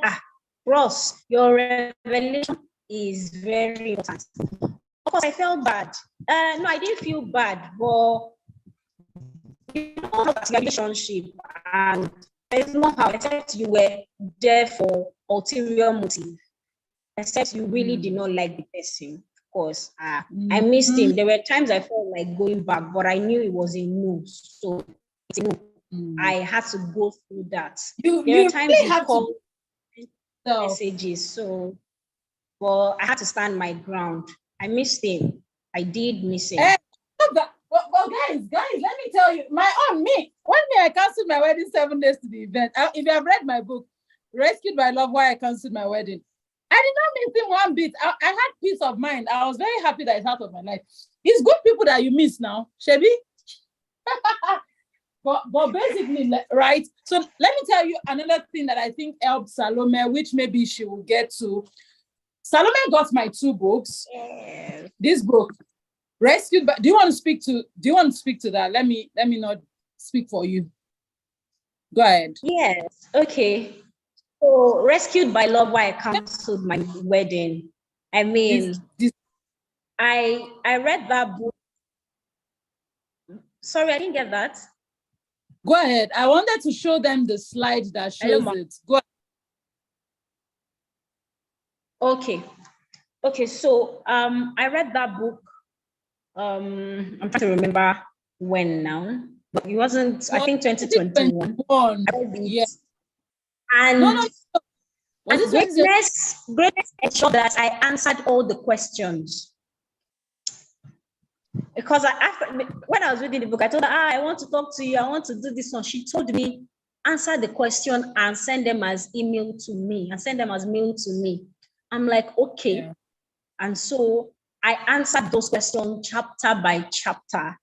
Ross, your revelation is very important. Of course, I felt bad. No, I didn't feel bad, but you know, relationship, and there's no how, except you were there for ulterior motive, except you really did not like the person. Of course, I missed him. There were times I felt like going back, but I knew it was a no. So it's a no. I had to go through that. There were times really he called messages, so well, I had to stand my ground. I missed him. I did miss him. Well, guys, let me tell you, I canceled my wedding 7 days to the event. If you have read my book, Rescued by Love, Why I Canceled My Wedding, I did not miss him one bit. I had peace of mind. I was very happy that it's out of my life. It's good people that you miss now, Shebi. but basically, right? So let me tell you another thing that I think helped Salome, which maybe she will get to. Salome got my 2 books. Yes. This book, Rescued by. Do you want to speak to that? Let me not speak for you. Go ahead. Yes. Okay. So, Rescued by Love, Why I Canceled My Wedding. I mean, I read that book. Sorry, I didn't get that. Go ahead. I wanted to show them the slide that shows it. Go ahead. Okay. So I read that book. I'm trying to remember when now, but it wasn't. I think 2021. Yes. And greatness ensured that I answered all the questions. Because when I was reading the book, I told her, I want to talk to you. I want to do this one. She told me, answer the question and send them as email to me and send them as mail to me. I'm like, okay. Yeah. And so I answered those questions chapter by chapter.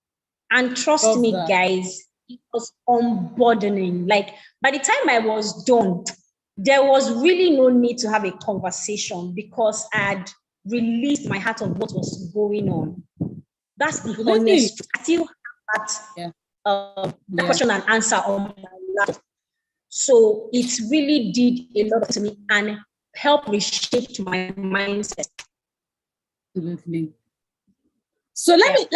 And trust me, guys, it was unburdening. Like, by the time I was done, there was really no need to have a conversation because I had released my heart of what was going on. That's the honest. I still have that question and answer on my life. So it really did a lot to me and helped reshape my mindset. Absolutely. So let me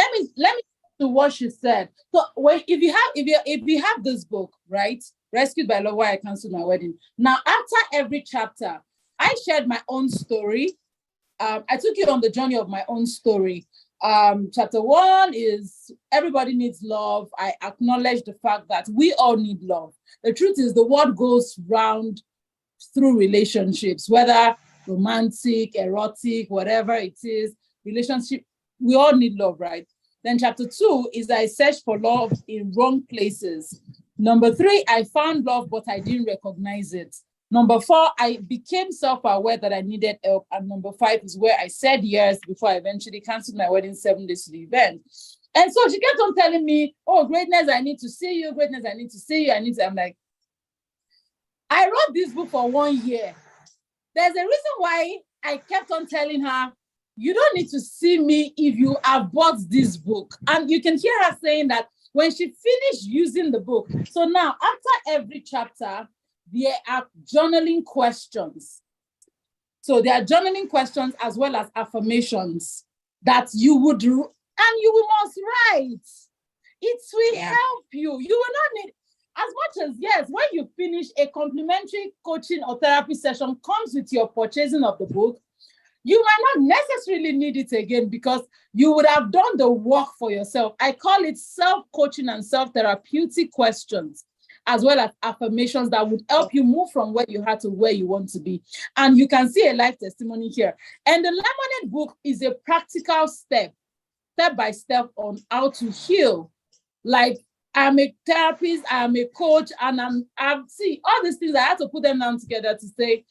to what she said. So if you have this book, right? Rescued by Love, Why I Canceled My Wedding. Now, after every chapter, I shared my own story. I took you on the journey of my own story. Chapter 1 is everybody needs love. I acknowledge the fact that we all need love. The truth is the word goes round through relationships, whether romantic, erotic, whatever it is, relationship, we all need love, right? Then chapter 2 is I searched for love in wrong places. Number 3, I found love, but I didn't recognize it. Number 4, I became self-aware that I needed help. And number 5 is where I said yes before I eventually canceled my wedding 7 days to the event. And so she kept on telling me, oh, greatness, I need to see you. Greatness, I need to see you. I'm like, I wrote this book for 1 year. There's a reason why I kept on telling her, you don't need to see me if you have bought this book. And you can hear her saying that when she finished using the book. So now, after every chapter, there are journaling questions. So there are journaling questions as well as affirmations that you would, and you must write. It will help you. You will not need, as much as, yes, when you finish a complimentary coaching or therapy session comes with your purchasing of the book, you might not necessarily need it again because you would have done the work for yourself. I call it self-coaching and self-therapeutic questions, as well as affirmations that would help you move from where you are to where you want to be. And you can see a life testimony here. And the Lemonade book is a practical step by step on how to heal. Like, I'm a therapist, I'm a coach, and I'm see all these things. I had to put them down together to say,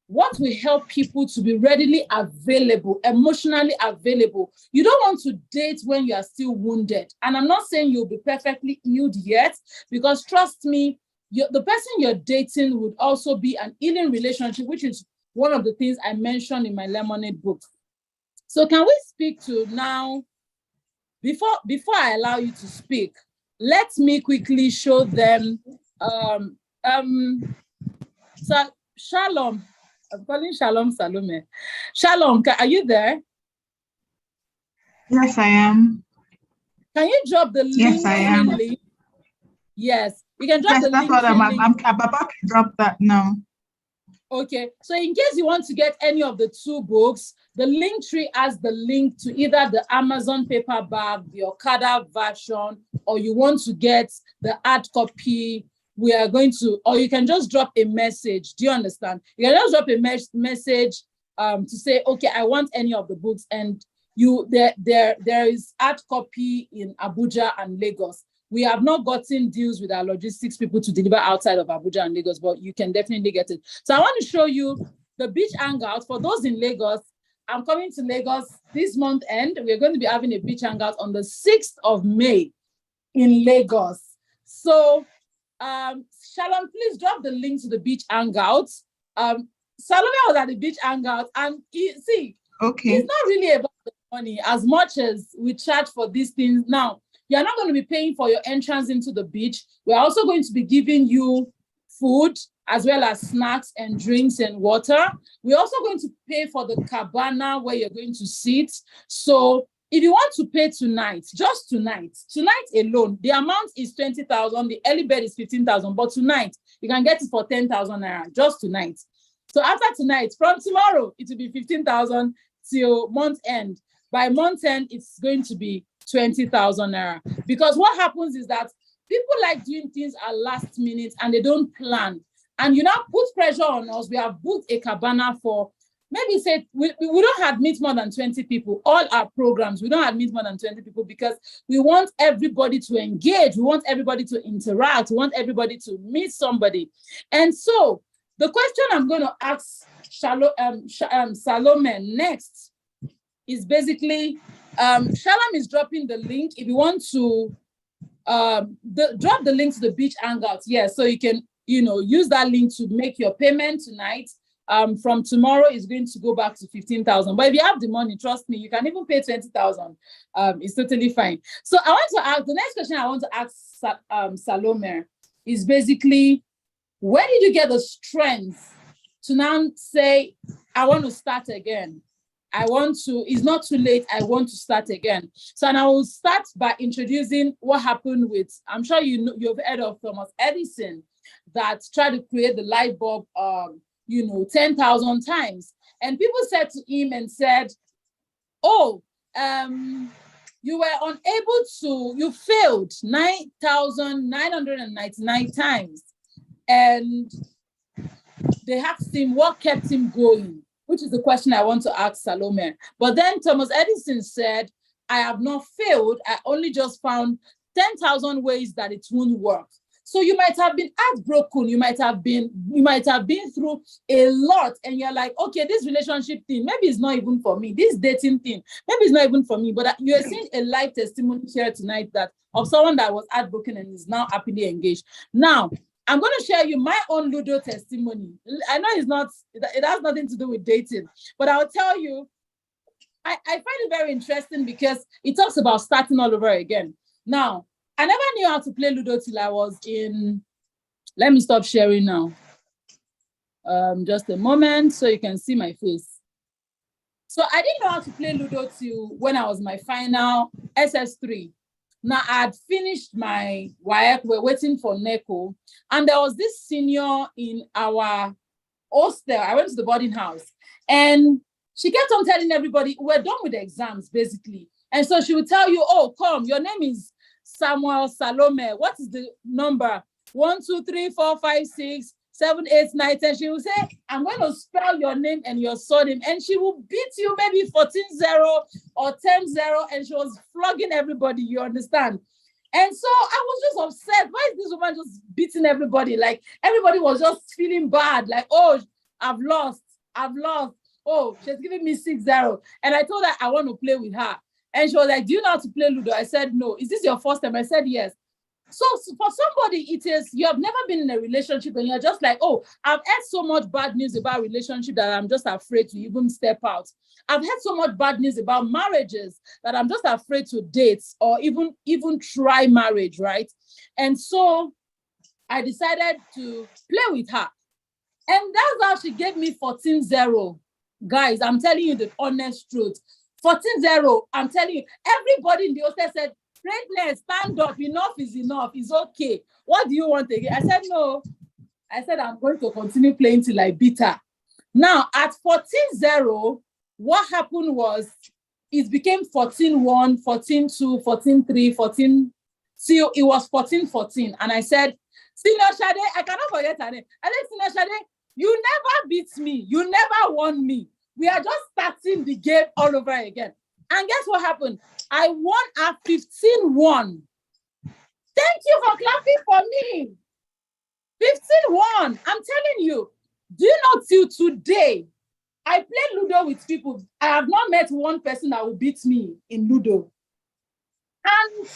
what will help people to be readily available, emotionally available? You don't want to date when you are still wounded. And I'm not saying you'll be perfectly healed yet, because trust me, the person you're dating would also be an healing relationship, which is one of the things I mentioned in my Lemonade book. So can we speak to now, before I allow you to speak, let me quickly show them, so Shalom, I'm calling Shalom Salome. Shalom, are you there? Yes, I am. Can you drop the link? Yes, I am. Link? Yes, you can drop the link. Yes, that's what I'm about to drop that now. Okay, so in case you want to get any of the two books, the link tree has the link to either the Amazon paperback, the Okada version, or you want to get the hard copy. We are going to, or you can just drop a message. Do you understand? You can just drop a message to say, okay, I want any of the books, and there is hard copy in Abuja and Lagos. We have not gotten deals with our logistics people to deliver outside of Abuja and Lagos, but you can definitely get it. So I want to show you the beach hangout. For those in Lagos, I'm coming to Lagos this month end. We're going to be having a beach hangout on the 6th of May in Lagos. So Shalom, please drop the link to the beach hangout. Salome was at the beach hangout, and see, okay, it's not really about the money as much as we charge for these things now. You're not going to be paying for your entrance into the beach. We're also going to be giving you food as well as snacks and drinks and water. We're also going to pay for the cabana where you're going to sit. So if you want to pay tonight, just tonight alone, the amount is 20,000. The early bird is 15,000. But tonight, you can get it for 10,000 naira just tonight. So after tonight, from tomorrow, it will be 15,000 till month end. By month end, it's going to be 20,000 naira. Because what happens is that people like doing things at last minute and they don't plan. And you now put pressure on us. We have booked a cabana for, maybe say, we don't admit more than 20 people. All our programs, we don't admit more than 20 people because we want everybody to engage. We want everybody to interact. We want everybody to meet somebody. And so the question I'm going to ask Salome next is basically, Shalom is dropping the link. If you want to drop the link to the beach hangout, so you can, use that link to make your payment tonight. From tomorrow, it's going to go back to 15,000. But if you have the money, trust me, you can even pay 20,000. It's totally fine. So I want to ask, the next question I want to ask Salome is basically, where did you get the strength to now say, I want to start again? It's not too late, I want to start again. So, and I will start by introducing what happened with, I'm sure you've heard of Thomas Edison that tried to create the light bulb, 10,000 times. And people said to him and said, you were unable to, you failed 9,999 times. And they asked him what kept him going, which is the question I want to ask Salome. But then Thomas Edison said, I have not failed. I only just found 10,000 ways that it won't work. So you might have been heartbroken. You might have been through a lot. And you're like, okay, this relationship thing, maybe it's not even for me. This dating thing, maybe it's not even for me. But you're seeing a life testimony here tonight of someone that was heartbroken and is now happily engaged. Now, I'm going to share you my own Ludo testimony. I know it has nothing to do with dating, but I'll tell you, I find it very interesting because it talks about starting all over again. Now, I never knew how to play Ludo till I was in, let me stop sharing now. Just a moment so you can see my face. So I didn't know how to play Ludo till when I was my final SS3. Now I had finished my WAEC, we're waiting for NECO, and there was this senior in our hostel. I went to the boarding house, and she kept on telling everybody, we're done with the exams, basically. And so she would tell you, oh, come, your name is Samuel Salome. What is the number? 1, 2, 3, 4, 5, 6, 7, 8, 9, 10. She will say, I'm going to spell your name and your surname. And she will beat you maybe 14-0 or 10-0. And she was flogging everybody, you understand? And so I was just upset. Why is this woman just beating everybody? Like, everybody was just feeling bad. Like, oh, I've lost. Oh, she's giving me 6-0. And I told her I want to play with her. And she was like, do you know how to play Ludo? I said, no. Is this your first time? I said, yes. So for somebody, it is, you have never been in a relationship and you're just like, oh, I've heard so much bad news about relationship that I'm just afraid to even step out. I've heard so much bad news about marriages that I'm just afraid to date or even try marriage, right? And so I decided to play with her. And that's how she gave me 14-0. Guys, I'm telling you the honest truth. 14-0, I'm telling you, everybody in the hostel said, Greatness, stand up, enough is enough, it's okay. What do you want again? I said, no. I said, I'm going to continue playing till I beat her. Now, at 14-0, what happened was, it became 14-1, 14-2, 14-3, 14, till it was 14-14. And I said, Senior Shade, I cannot forget her name. I said, Senior Shade, you never beat me. You never won me. We are just starting the game all over again. And guess what happened? I won at 15-1. Thank you for clapping for me. 15-1. I'm telling you, do you know till today, I play Ludo with people. I have not met one person that will beat me in Ludo. And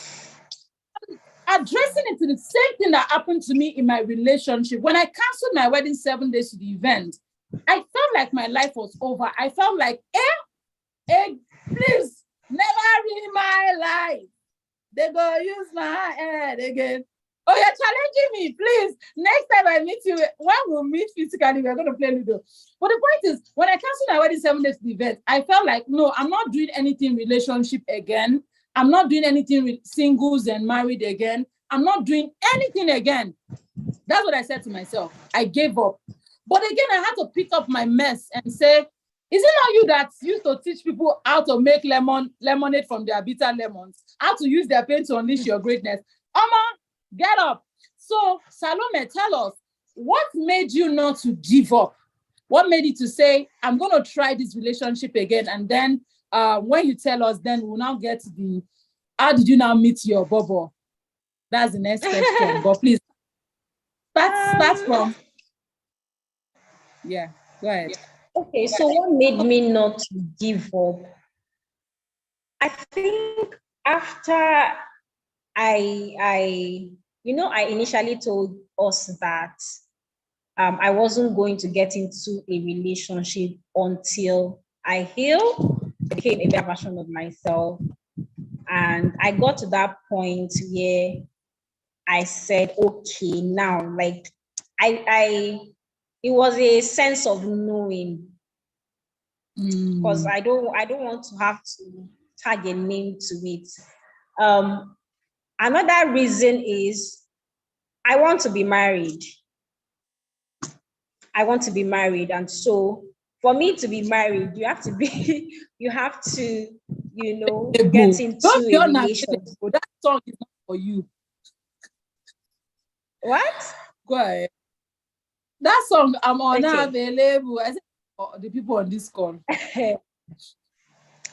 addressing it to the same thing that happened to me in my relationship. When I canceled my wedding 7 days to the event, I felt like my life was over. I felt like, please, never in my life. They go use my head again. Oh, you're challenging me, please. Next time I meet you, when we meet physically, we're going to play Ludo. But the point is, when I canceled my wedding 7 days to the event, I felt like, no, I'm not doing anything relationship again. I'm not doing anything with singles and married again. I'm not doing anything again. That's what I said to myself. I gave up. But again, I had to pick up my mess and say, is it not you that used to teach people how to make lemonade from their bitter lemons, how to use their pain to unleash your greatness? Oma, get up. So, Salome, tell us, what made you not to give up? What made you to say, I'm going to try this relationship again? And then when you tell us, then we'll now get to how did you now meet your bobo? That's the next question. But please, start from. Yeah, go ahead. Okay, so what made me not to give up? I think after I initially told us that I wasn't going to get into a relationship until I heal, became a better version of myself. And I got to that point where I said, okay, now, like, it was a sense of knowing, because I don't want to have to tag a name to it. Another reason is I want to be married. And so for me to be married, you have to get into a relationship. That song is not for you. What? Go ahead. That song, I'm on Okay. available. I said for the people on this call.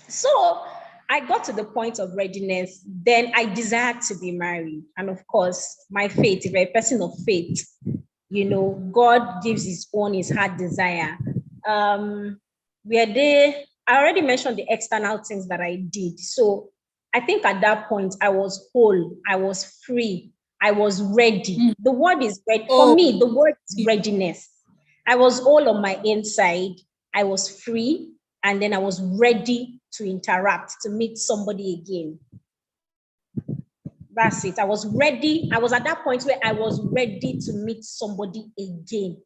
So I got to the point of readiness. Then I desired to be married. And of course, my faith, if you're a person of faith, God gives his heart desire. I already mentioned the external things that I did. So I think at that point, I was whole, I was free, I was ready. The word is ready. For me, the word is readiness. I was all on my inside. I was free. And then I was ready to interact, to meet somebody again. That's it. I was ready. I was at that point where I was ready to meet somebody again.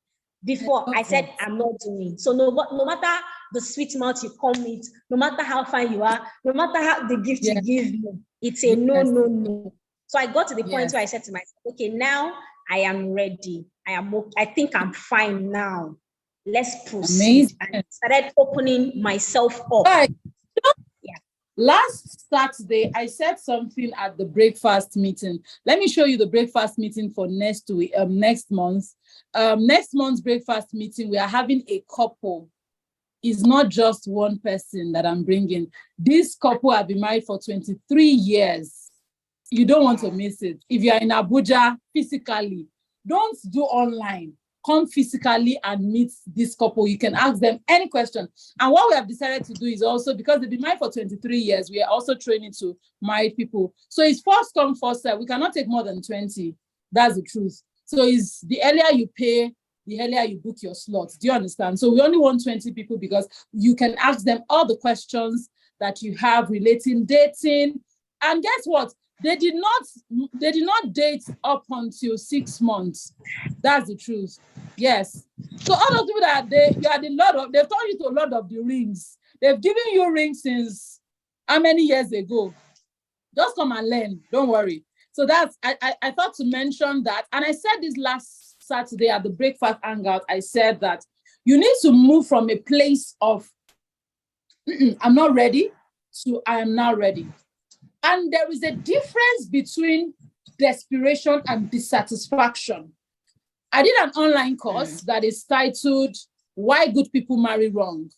Before I said, I'm not doing. So no matter the sweet mouth you come with, no matter how fine you are, no matter how the gift you give me, It's a no, Yes. no, no. So I got to the point Yes. where I said to myself, okay, now I am ready. I think I'm fine now. Let's proceed. Amazing. And started opening myself up. Right. Yeah. Last Saturday, I said something at the breakfast meeting. Let me show you the breakfast meeting for next month. Next month's breakfast meeting, we are having a couple. It's not just one person that I'm bringing. This couple have been married for 23 years. You don't want to miss it. If you're in Abuja physically, don't do online. Come physically and meet this couple. You can ask them any question. And what we have decided to do is also, because they've been married for 23 years, we are also training to married people. So it's first come, first serve. We cannot take more than 20. That's the truth. So it's the earlier you pay, the earlier you book your slots. Do you understand? So we only want 20 people because you can ask them all the questions that you have relating dating. And guess what? They did not date up until 6 months. That's the truth. Yes. So all of you that you are the Lord of, they've turned you to Lord of the Rings. They've given you rings since how many years ago? Just come and learn. Don't worry. So that's I thought to mention that. And I said this last Saturday at the breakfast hangout. I said that you need to move from a place of I'm not ready to I am now ready. And there is a difference between desperation and dissatisfaction. I did an online course that is titled Why Good People Marry Wrong.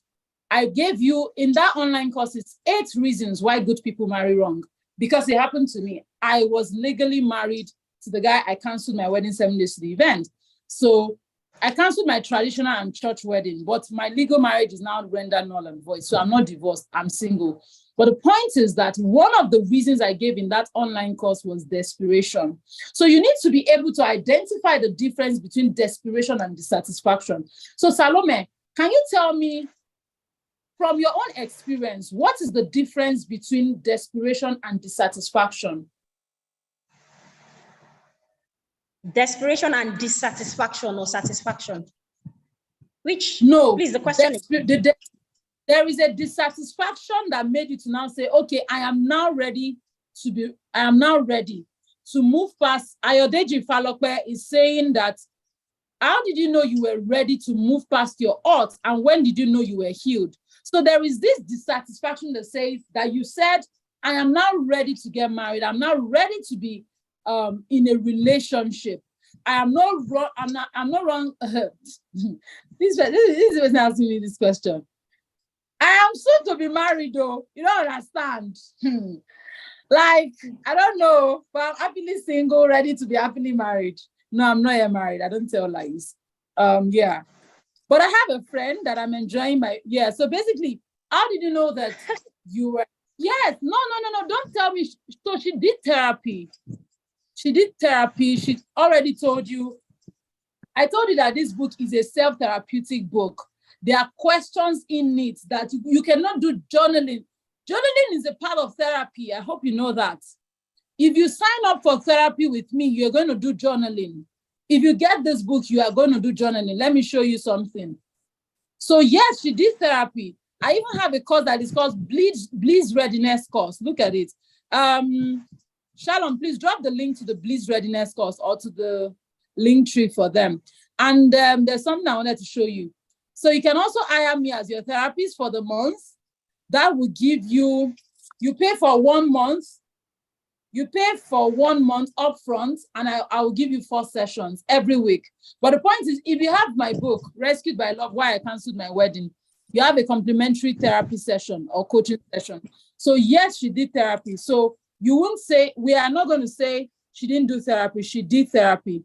I gave you in that online course, it's 8 reasons why good people marry wrong. Because it happened to me. I was legally married to the guy. I canceled my wedding 7 days to the event. So I canceled my traditional and church wedding, but my legal marriage is now rendered null and void. So I'm not divorced, I'm single. But the point is that one of the reasons I gave in that online course was desperation. So you need to be able to identify the difference between desperation and dissatisfaction. So Salome, can you tell me from your own experience, what is the difference between desperation and dissatisfaction? Desperation and dissatisfaction or satisfaction? Which? No. Please, the question is. There is a dissatisfaction that made you to now say, okay, I am now ready to move past. Ayodeji Falokwe is saying that, how did you know you were ready to move past your odds? And when did you know you were healed? So there is this dissatisfaction that says that you said, I am now ready to get married. I'm now ready to be in a relationship. I am not wrong. I'm not wrong. This is asking me this question. I am soon to be married, though. You don't understand. Like, I don't know, but I'm happily single, ready to be happily married. No, I'm not yet married. I don't tell lies. Yeah. But I have a friend that I'm enjoying so basically, how did you know that you were? Yes, no, don't tell me. So she did therapy. She already told you. I told you that this book is a self-therapeutic book. There are questions in it that you cannot do journaling. Journaling is a part of therapy. I hope you know that. If you sign up for therapy with me, you're going to do journaling. If you get this book, you are going to do journaling. Let me show you something. So yes, she did therapy. I even have a course that is called Bliss Readiness course. Look at it. Shalom, please drop the link to the Bliss Readiness course or to the link tree for them. And there's something I wanted to show you. So you can also hire me as your therapist for the month. That will give you pay for 1 month. You pay for 1 month upfront, and I will give you 4 sessions every week. But the point is, if you have my book, Rescued by Love, Why I Canceled My Wedding, you have a complimentary therapy session or coaching session. So yes, she did therapy. So you won't say, we are not going to say she didn't do therapy. She did therapy.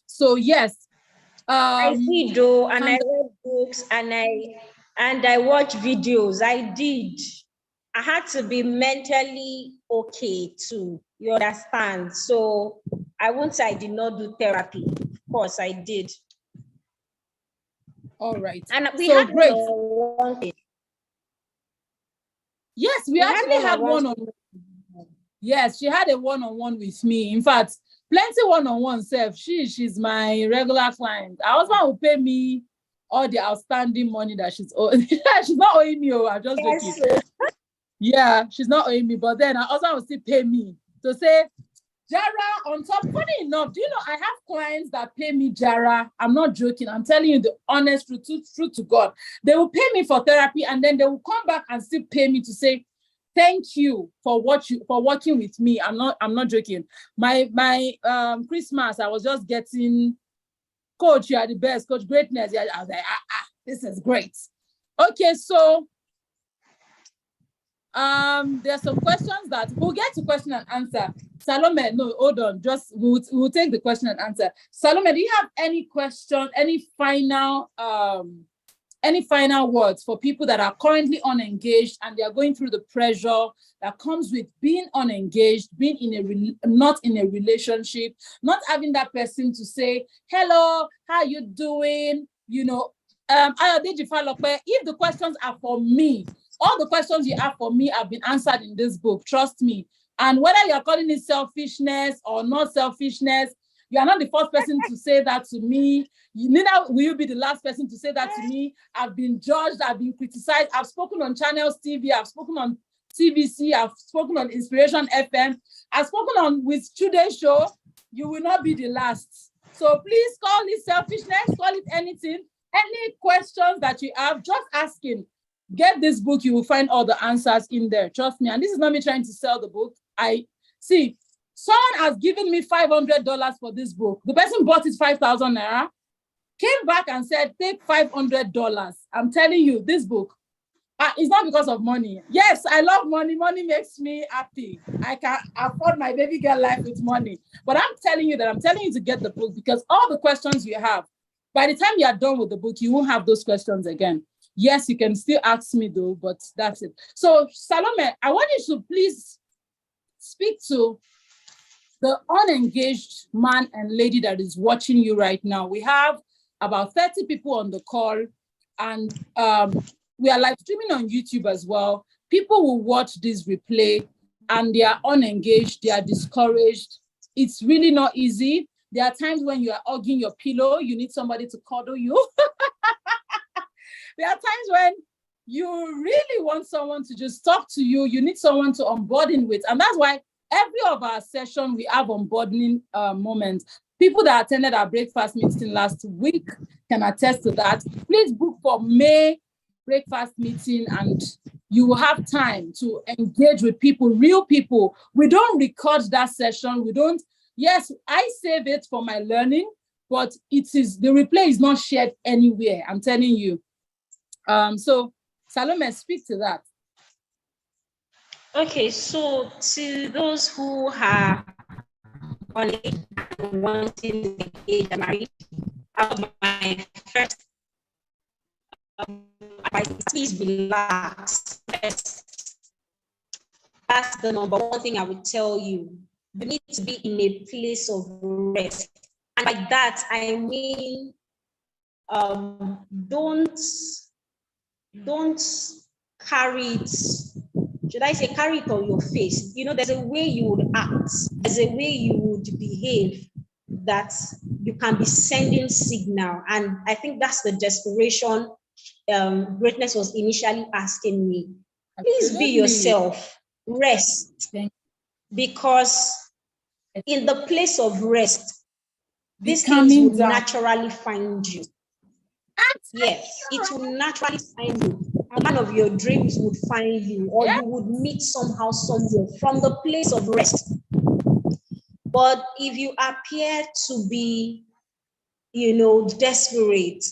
So yes. I did though, and I read books and I watch videos. I did. I had to be mentally okay too. You understand? So I won't say I did not do therapy. Of course, I did. All right. And we so had great. one-on-one. Yes, we actually had one-on-one. Yes, she had a one-on-one with me. In fact, plenty one-on-one self. She's my regular client. Her husband will pay me all the outstanding money that she's owing. She's not owing me. I'm just joking. Yeah, she's not owing me, but then her husband will still pay me to say, Jara, on top. Funny enough, do you know I have clients that pay me, Jara? I'm not joking. I'm telling you the honest truth, truth to God. They will pay me for therapy, and then they will come back and still pay me to say, thank you for working with me. I'm not joking. My Christmas, I was just getting, Coach, you are the best, Coach Greatness. Yeah, I was like, this is great. Okay, so there's some questions that we'll get to question and answer. Salome, no, hold on. Just we'll take the question and answer. Salome, do you have any question, any final words for people that are currently unengaged and they are going through the pressure that comes with being unengaged, being not in a relationship, not having that person to say, hello, how you doing? You know, if the questions are for me, all the questions you have for me have been answered in this book, trust me. And whether you're calling it selfishness or not selfishness, you are not the first person to say that to me. Neither will you be the last person to say that to me. I've been judged, I've been criticized. I've spoken on Channels TV, I've spoken on TVC, I've spoken on Inspiration FM, I've spoken on with Today's Show. You will not be the last. So please call it selfishness, call it anything. Any questions that you have, just asking. Get this book, you will find all the answers in there. Trust me. And this is not me trying to sell the book. I see. Someone has given me $500 for this book. The person bought it 5,000 naira, came back and said, take $500. I'm telling you, this book, it's not because of money. Yes, I love money. Money makes me happy. I can afford my baby girl life with money. But I'm telling you to get the book because all the questions you have, by the time you are done with the book, you won't have those questions again. Yes, you can still ask me though, but that's it. So Salome, I want you to please speak to the unengaged man and lady that is watching you right now. We have about 30 people on the call, and we are live streaming on YouTube as well. People will watch this replay and they are unengaged, they are discouraged. It's really not easy. There are times when you are hugging your pillow, you need somebody to cuddle you. There are times when you really want someone to just talk to you. You need someone to onboarding with. And that's why every of our session, we have onboarding moments. People that attended our breakfast meeting last week can attest to that. Please book for May breakfast meeting and you will have time to engage with people, real people. We don't record that session. We don't, yes, I save it for my learning, but the replay is not shared anywhere. I'm telling you. So Salome, speak to that. Okay, so to those who are wanting to get married, my first advice is please relax. That's the number one thing I would tell you. You need to be in a place of rest. And by that, I mean, don't carry it, should I say carry it on your face. You know, there's a way you would act, there's a way you would behave that you can be sending signal. And I think that's the desperation Greatness was initially asking me. Please be yourself, rest. Because in the place of rest, these things will naturally find you. Yes, it will naturally find you. A man of your dreams would find you, or you would meet somehow, somewhere from the place of rest. But if you appear to be, you know, desperate,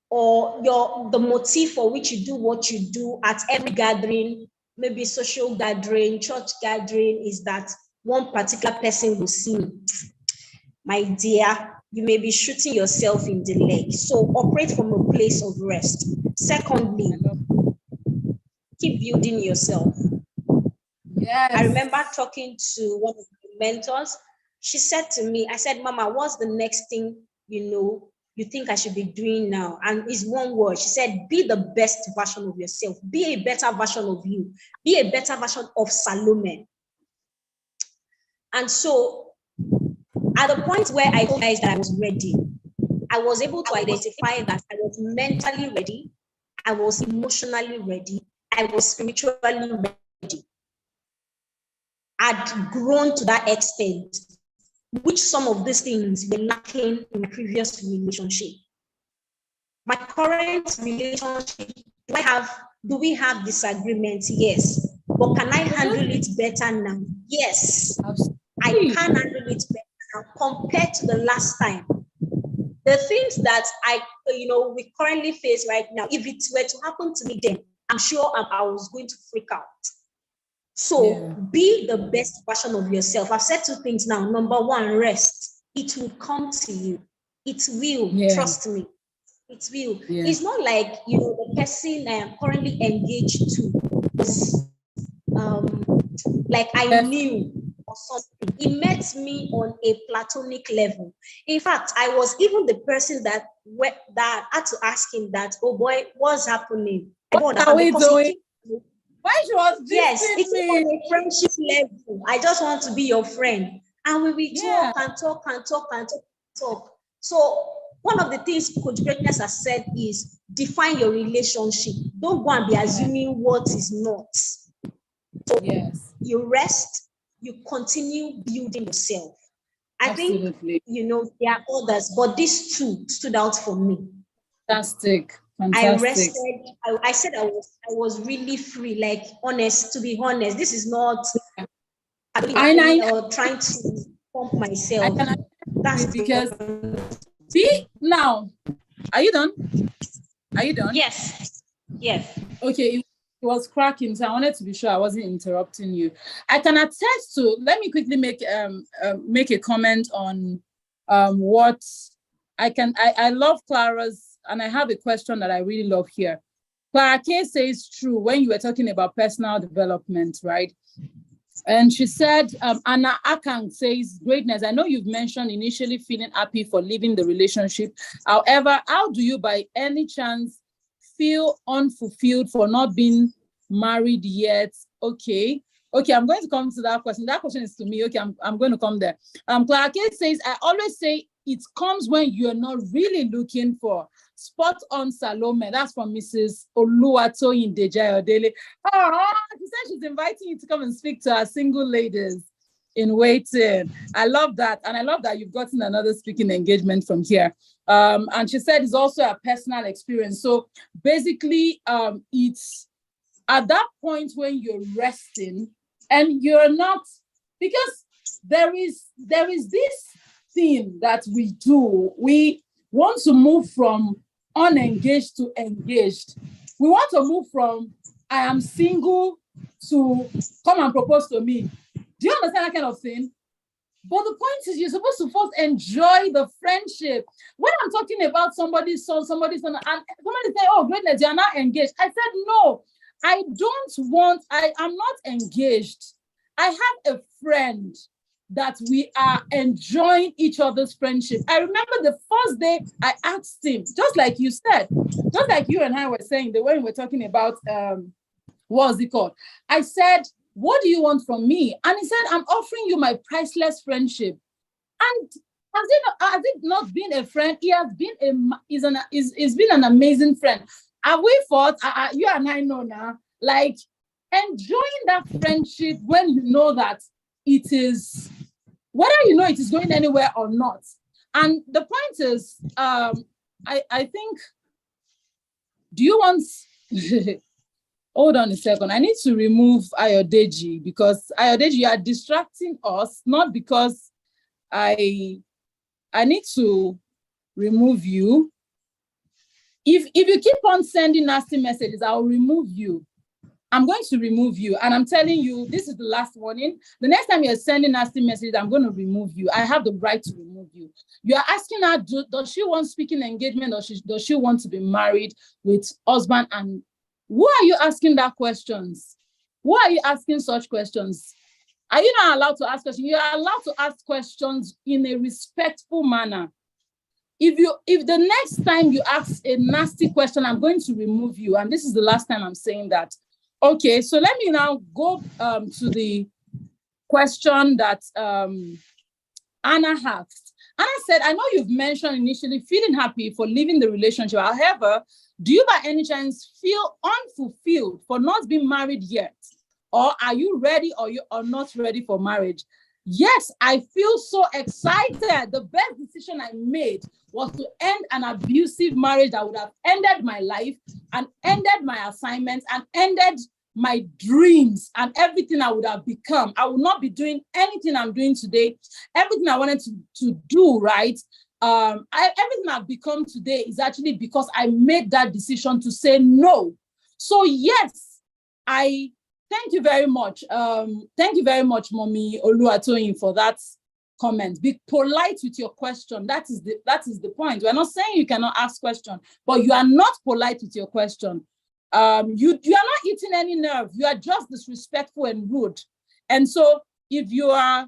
or the motive for which you do what you do at every gathering, maybe social gathering, church gathering, is that one particular person will see me, my dear, you may be shooting yourself in the leg. So operate from a place of rest. Secondly, keep building yourself. Yes. I remember talking to one of my mentors. She said to me, I said, Mama, what's the next thing, you know, you think I should be doing now? And it's one word. She said, be the best version of yourself. Be a better version of you. Be a better version of Salome. And so at the point where I realized that I was ready, I was able to identify that I was mentally ready, I was emotionally ready, I was spiritually ready. had grown to that extent, which some of these things were lacking in my previous relationship. My current relationship, do we have disagreements? Yes. But can I handle it better now? Yes. I can handle it better now compared to the last time. The things that we currently face right now, if it were to happen to me then, I'm sure I was going to freak out. So be the best version of yourself. I've said two things now. Number one, rest. It will come to you. It will. Trust me. It will. It's not like the person I am currently engaged to is like I knew or something. He met me on a platonic level. In fact, I was even the person that had to ask him that, oh boy, what's happening? What are we doing? Why she was it's on a friendship level. I just want to be your friend. And we will talk and talk and talk and talk and talk. So one of the things Coach Greatness has said is define your relationship. Don't go and be assuming what is not. So you rest, you continue building yourself. I think, there are others, but these two stood out for me. Fantastic. I rested. I said I was really free, like to be honest. This is not or trying to pump myself. That's because see now. Are you done? Are you done? Yes. Yes. Okay. It was cracking, so I wanted to be sure I wasn't interrupting you. I can attest to. Let me quickly make a comment on what I love Clara's. And I have a question that I really love here. Clara K says true when you were talking about personal development, right? And she said, Anna Akang says, greatness. I know you've mentioned initially feeling happy for leaving the relationship. However, how do you by any chance feel unfulfilled for not being married yet? Okay, I'm going to come to that question. That question is to me. Okay, I'm going to come there. Clara K says, I always say it comes when you're not really looking for. Spot on, Salome. That's from Mrs. Oluwatoyin Dejayodele. Oh, she said she's inviting you to come and speak to our single ladies in waiting. I love that. And I love that you've gotten another speaking engagement from here. And she said it's also a personal experience. So basically, it's at that point when you're resting and you're not, because there is this thing that we do. We want to move from unengaged to engaged. We want to move from I am single to come and propose to me. Do you understand that kind of thing? But the point is, you're supposed to first enjoy the friendship. When I'm talking about somebody's son, and somebody say, oh, greatness, you're not engaged. I said, no, I'm not engaged. I have a friend that we are enjoying each other's friendship. I remember the first day I asked him, just like you said, just like you and I were saying, the way we were talking about, what was it called? I said, what do you want from me? And he said, I'm offering you my priceless friendship. And has it not been a friend? He has been he's been an amazing friend. Have we fought? You and I know now, like enjoying that friendship when you know that it is, whether you know it is going anywhere or not. And the point is, I think, do you want, hold on a second, I need to remove Ayodeji, because Ayodeji, you are distracting us, not because I need to remove you. If you keep on sending nasty messages, I'll remove you. I'm going to remove you. And I'm telling you, this is the last warning. The next time you're sending nasty messages, I'm going to remove you. I have the right to remove you. You are asking her, does she want speaking engagement, or does she want to be married with husband? And who are you asking that questions? Who are you asking such questions? Are you not allowed to ask questions? You are allowed to ask questions in a respectful manner. If the next time you ask a nasty question, I'm going to remove you. And this is the last time I'm saying that. Okay, so let me now go to the question that Anna asked. Anna said, I know you've mentioned initially feeling happy for leaving the relationship. However, do you by any chance feel unfulfilled for not being married yet? Or are you ready or you are not ready for marriage? Yes, I feel so excited. The best decision I made was to end an abusive marriage that would have ended my life and ended my assignments and ended my dreams and everything I would have become. I would not be doing anything I'm doing today. Everything I wanted to do, right? Everything I've become today is actually because I made that decision to say no. So yes, thank you very much. Thank you very much, Mommy Oluwatoyin, for that comment. Be polite with your question. That is the point. We're not saying you cannot ask questions, but you are not polite with your question. You are not eating any nerve. You are just disrespectful and rude. And so if you are,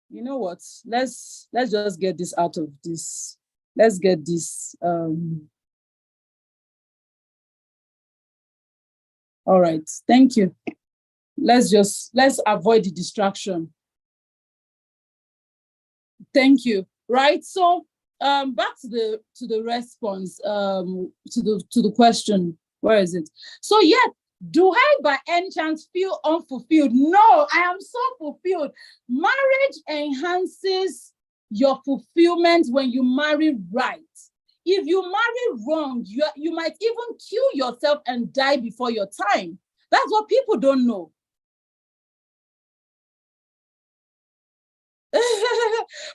you know what? Let's just get this out of this. Let's get this. All right, thank you. Let's avoid the distraction. Thank you. Right. So back to the response, to the question. Where is it? So yeah, do I by any chance feel unfulfilled? No, I am so fulfilled. Marriage enhances your fulfillment when you marry right. If you marry wrong, you might even kill yourself and die before your time. That's what people don't know.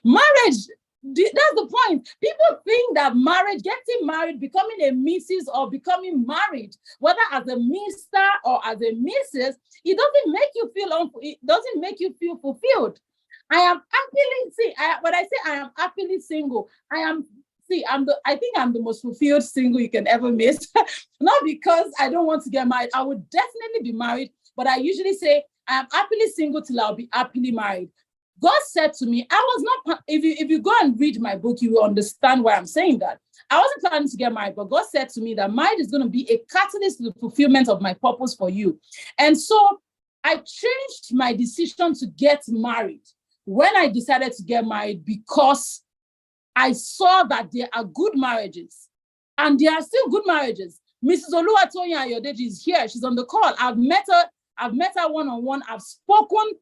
Marriage, that's the point. People think that marriage, getting married, becoming a Mrs. or becoming married, whether as a Mr. or as a Mrs., it doesn't make you feel fulfilled. I am happily, when I say I am happily single, I think I'm the most fulfilled single you can ever meet. Not because I don't want to get married. I would definitely be married, but I usually say I am happily single till I'll be happily married. God said to me, I was not, if you go and read my book, you will understand why I'm saying that. I wasn't planning to get married, but God said to me that marriage is going to be a catalyst to the fulfillment of my purpose for you. And so I changed my decision to get married when I decided to get married, because I saw that there are good marriages and there are still good marriages. Mrs. Oluwatoyin Ayodeji is here. She's on the call. I've met her one-on-one. I've spoken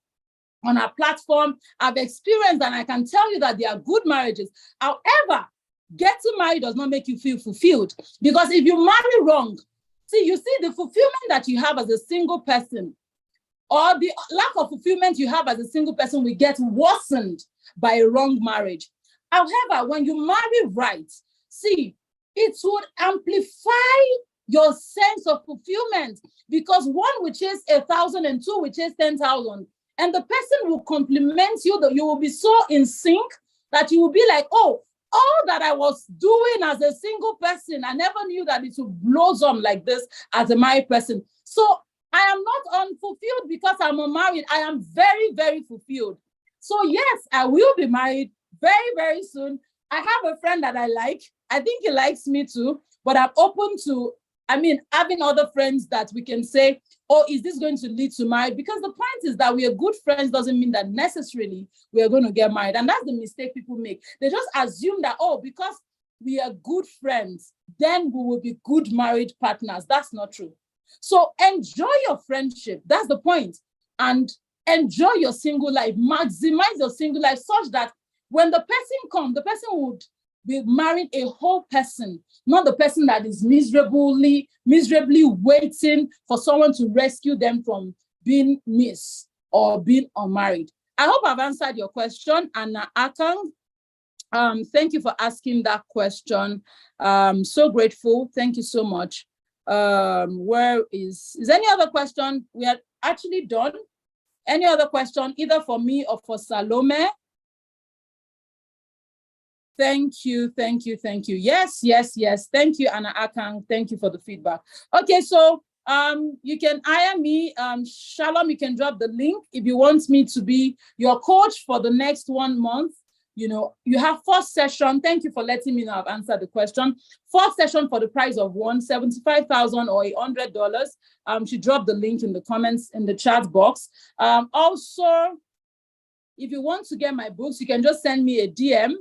on our platform. I've experienced, and I can tell you that there are good marriages. However, getting married does not make you feel fulfilled, because if you marry wrong, you see the fulfillment that you have as a single person, or the lack of fulfillment you have as a single person, will get worsened by a wrong marriage. However, when you marry right, it would amplify your sense of fulfillment, because one will chase 1,000 and two will chase 10,000. And the person will compliment you, that you will be so in sync that you will be like, oh, all that I was doing as a single person, I never knew that it would blossom like this as a married person. So I am not unfulfilled because I'm married. I am very, very fulfilled. So yes, I will be married very, very soon. I have a friend that I like. I think he likes me too, but I'm open to, having other friends that we can say, oh, is this going to lead to marriage? Because the point is that we are good friends doesn't mean that necessarily we are going to get married. And that's the mistake people make. They just assume that, oh, because we are good friends, then we will be good married partners. That's not true. So enjoy your friendship. That's the point. And enjoy your single life. Maximize your single life such that when the person comes, the person would be marrying a whole person, not the person that is miserably waiting for someone to rescue them from being missed or being unmarried. I hope I've answered your question, Anna Akang. Thank you for asking that question. So grateful. Thank you so much. Where is any other question? We are actually done. Any other question, either for me or for Salome? Thank you. Yes. Thank you, Anna Akang. Thank you for the feedback. Okay, so you can hire me. Shalom, you can drop the link if you want me to be your coach for the next 1 month. You have 4 sessions. Thank you for letting me know I've answered the question. 4 sessions for the price of one, $75,000 or $100. She dropped the link in the comments in the chat box. Also, if you want to get my books, you can just send me a DM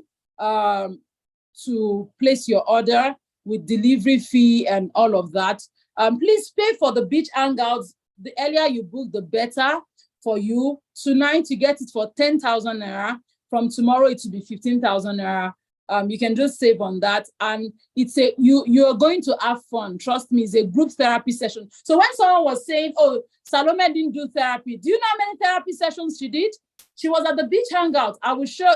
to place your order with delivery fee and all of that. Please pay for the beach hangouts the earlier you book, the better for you. Tonight, you get it for 10,000 naira. From tomorrow, it will be 15,000 naira. You can just save on that. And it's you're going to have fun. Trust me, it's a group therapy session. So when someone was saying, oh, Salome didn't do therapy, do you know how many therapy sessions she did? She was at the beach hangout. I will share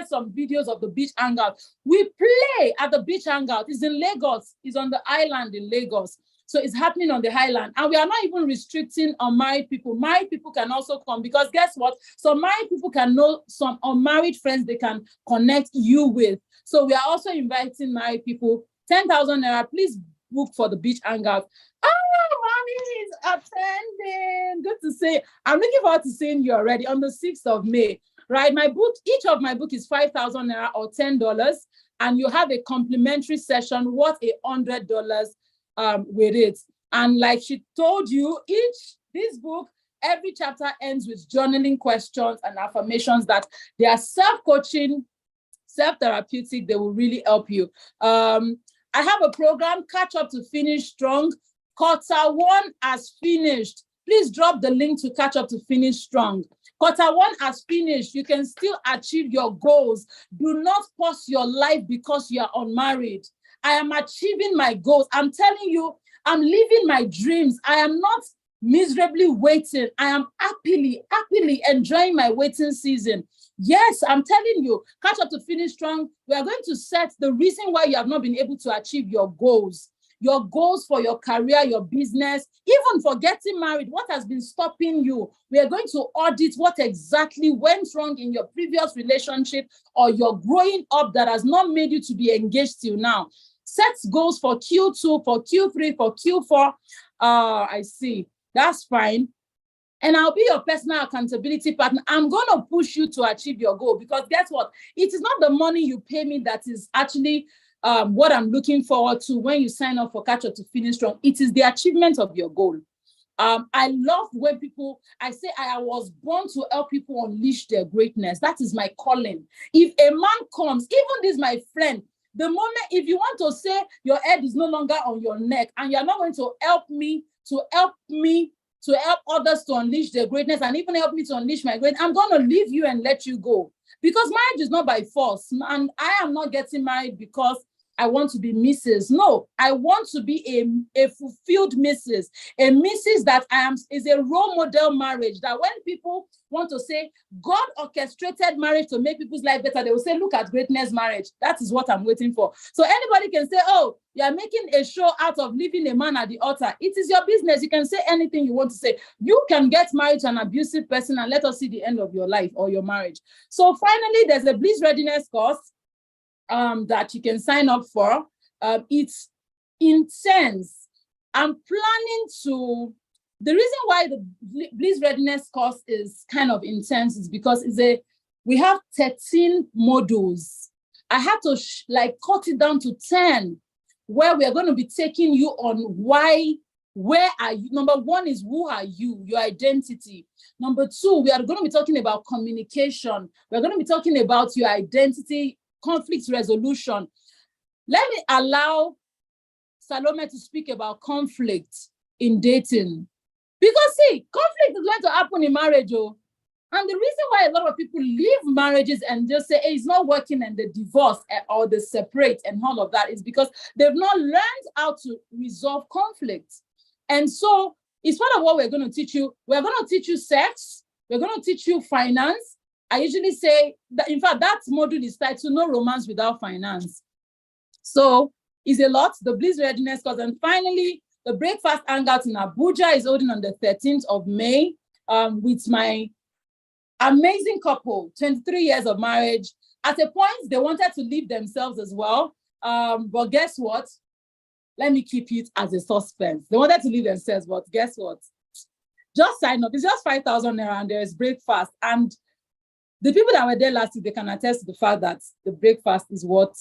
some videos of the beach hangout. We play at the beach hangout. It's in Lagos. It's on the island in Lagos. So it's happening on the highland. And we are not even restricting unmarried people. Married people can also come, because guess what? Some married people can know some unmarried friends they can connect you with. So we are also inviting married people. 10,000 naira, please book for the beach hangout. Mommy is attending. Good to see. I'm looking forward to seeing you already on the 6th of May. Right? My book, each of my book is 5,000 naira or $10. And you have a complimentary session worth $100 with it. And like she told you, this book, every chapter ends with journaling questions and affirmations that they are self-coaching, self-therapeutic. They will really help you. I have a program, Catch Up to Finish Strong. Quarter 1 has finished. Please drop the link to Catch Up to Finish Strong. Quarter 1 has finished. You can still achieve your goals. Do not pause your life because you are unmarried. I am achieving my goals. I'm telling you, I'm living my dreams. I am not miserably waiting. I am happily enjoying my waiting season. Yes, I'm telling you, Catch Up to Finish Strong. We are going to set the reason why you have not been able to achieve your goals for your career, your business, even for getting married. What has been stopping you? We are going to audit what exactly went wrong in your previous relationship or your growing up that has not made you to be engaged till now. Set goals for Q2, for Q3, for Q4. I see. That's fine. And I'll be your personal accountability partner. I'm going to push you to achieve your goal, because guess what? It is not the money you pay me that is actually what I'm looking forward to when you sign up for Catch Up to Finish Strong. It is the achievement of your goal. I love when I say I was born to help people unleash their greatness. That is my calling. If a man comes, even this, my friend, the moment, if you want to say your head is no longer on your neck and you're not going to help others to unleash their greatness and even help me to unleash my greatness, I'm going to leave you and let you go. Because marriage is not by force. And I am not getting married because I want to be Mrs. No, I want to be a fulfilled Mrs. A Mrs. that is a role model marriage, that when people want to say God orchestrated marriage to make people's life better, they will say, look at greatness marriage. That is what I'm waiting for. So anybody can say, oh, you're making a show out of leaving a man at the altar. It is your business. You can say anything you want to say. You can get married to an abusive person and let us see the end of your life or your marriage. So finally, there's a Bliss Readiness course that you can sign up for. It's intense. I'm planning to, the reason why the Bliss Readiness course is kind of intense is because we have 13 modules. I had to cut it down to 10, where we are going to be taking you on where are you? Number 1 is who are you, your identity. Number 2, we are going to be talking about communication. We're going to be talking about your identity, conflict resolution. Let me allow Salome to speak about conflict in dating. Because see, conflict is going to happen in marriage. And the reason why a lot of people leave marriages and just say, hey, it's not working, and they divorce or they separate and all of that is because they've not learned how to resolve conflict. And so it's part of what we're going to teach you. We're going to teach you sex. We're going to teach you finance. I usually say that, in fact, that module is titled No Romance Without Finance. So it's a lot, the Bliss Readiness course. And finally, the Breakfast Hangout in Abuja is holding on the 13th of May with my amazing couple, 23 years of marriage. At a point, they wanted to leave themselves as well. But guess what? Let me keep it as a suspense. They wanted to leave themselves, but guess what? Just sign up. It's just 5,000 naira and there is breakfast. And the people that were there last week, they can attest to the fact that the breakfast is what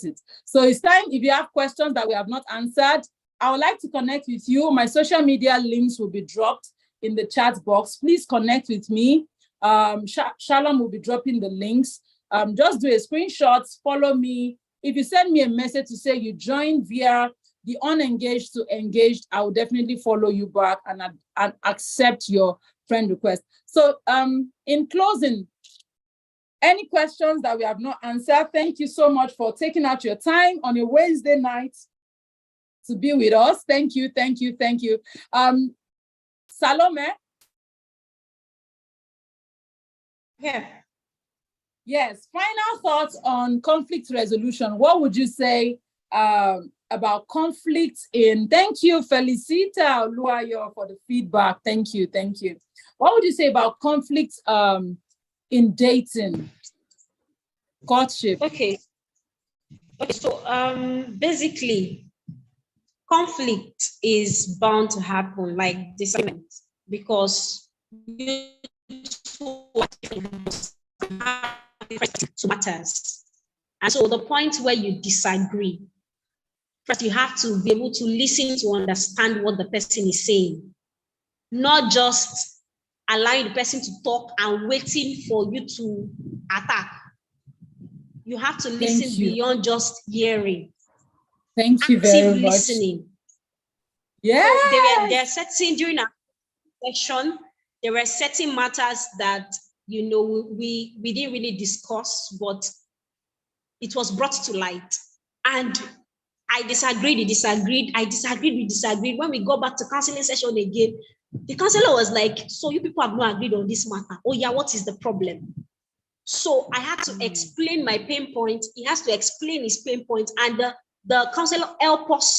it. So it's time, if you have questions that we have not answered, I would like to connect with you. My social media links will be dropped in the chat box. Please connect with me. Shalom will be dropping the links. Just do a screenshot, follow me. If you send me a message to say you joined via the unengaged to engaged, I will definitely follow you back and accept your friend request. So in closing, any questions that we have not answered? Thank you so much for taking out your time on a Wednesday night to be with us. Thank you, thank you, thank you. Salome? Yeah. Yes, final thoughts on conflict resolution. What would you say about conflict in, thank you, Felicita Luayo, for the feedback. Thank you, thank you. What would you say about conflict in dating, courtship? Okay, so basically, conflict is bound to happen, like disagreement, because you two are different matters. And so the point where you disagree, first you have to be able to listen to understand what the person is saying, not just allowing the person to talk and waiting for you to attack. You have to listen beyond just hearing. Thank you very Active much. listening. Yeah. So there are certain, during our session, there were certain matters that, you know, we didn't really discuss, but it was brought to light. And I disagreed, we disagreed. When we go back to counseling session again, the counselor was like, so you people have not agreed on this matter. Oh yeah, what is the problem? So I had to explain my pain point. He has to explain his pain point, and the counselor helped us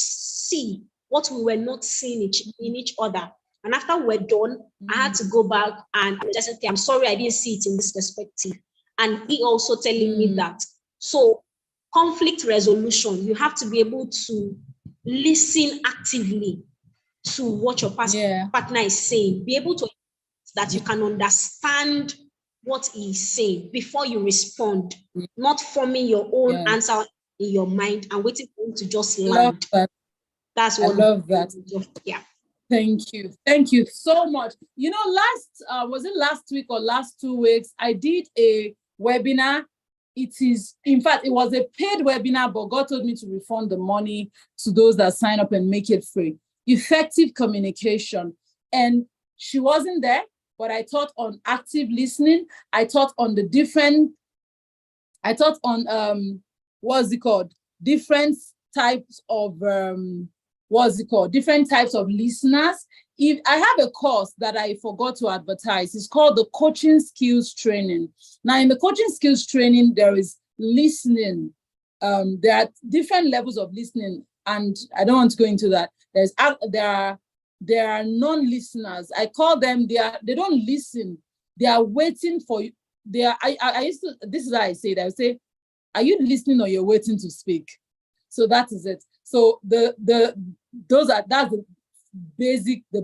see what we were not seeing in each other. And after we're done, I had to go back and just say, I'm sorry, I didn't see it in this perspective. And he also telling me that. So conflict resolution, you have to be able to listen actively to what your partner is saying. Be able to, that you can understand what he's saying before you respond, not forming your own answer in your mind and waiting for him to just land. That's what I love that. Yeah. Thank you. Thank you so much. You know, was it last week or last 2 weeks, I did a webinar. In fact, it was a paid webinar, but God told me to refund the money to those that sign up and make it free. Effective communication. And she wasn't there, but I taught on active listening. I taught on different types of, different types of listeners. If I have a course that I forgot to advertise, it's called the Coaching Skills Training. Now, in the Coaching Skills Training, there is listening. There are different levels of listening, and I don't want to go into that. There are non-listeners. I call them, they don't listen. They are waiting for you. This is how I say it. I say, are you listening or you're waiting to speak? So that is it. So that's the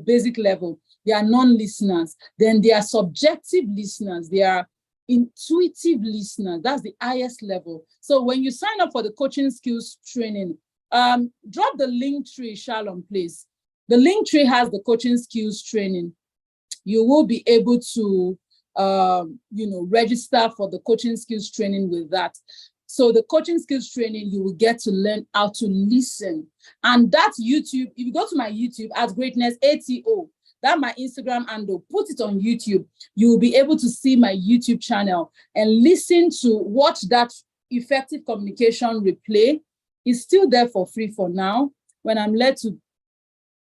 basic level. They are non-listeners. Then they are subjective listeners. They are intuitive listeners. That's the highest level. So when you sign up for the Coaching Skills Training, drop the link tree, Shalom, please. The link tree has the Coaching Skills Training. You will be able to register for the Coaching Skills Training with that. So the Coaching Skills Training, you will get to learn how to listen. And that's YouTube. If you go to my YouTube at Greatness ATO, that's my Instagram handle, put it on YouTube. You will be able to see my YouTube channel and watch that effective communication replay. It's still there for free for now. When I'm led to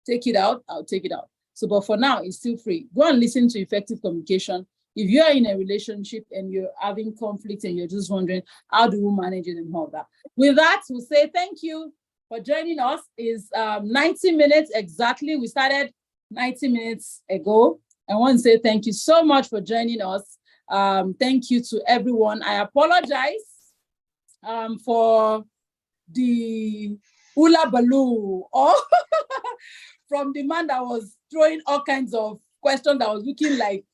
take it out, I'll take it out. So, but for now, it's still free. Go and listen to effective communication. If you're in a relationship and you're having conflict and you're just wondering, how do we manage it and all that? With that, we'll say thank you for joining us. It's 90 minutes exactly. We started 90 minutes ago. I want to say thank you so much for joining us. Thank you to everyone. I apologize for the hula baloo from the man that was throwing all kinds of questions that was looking like,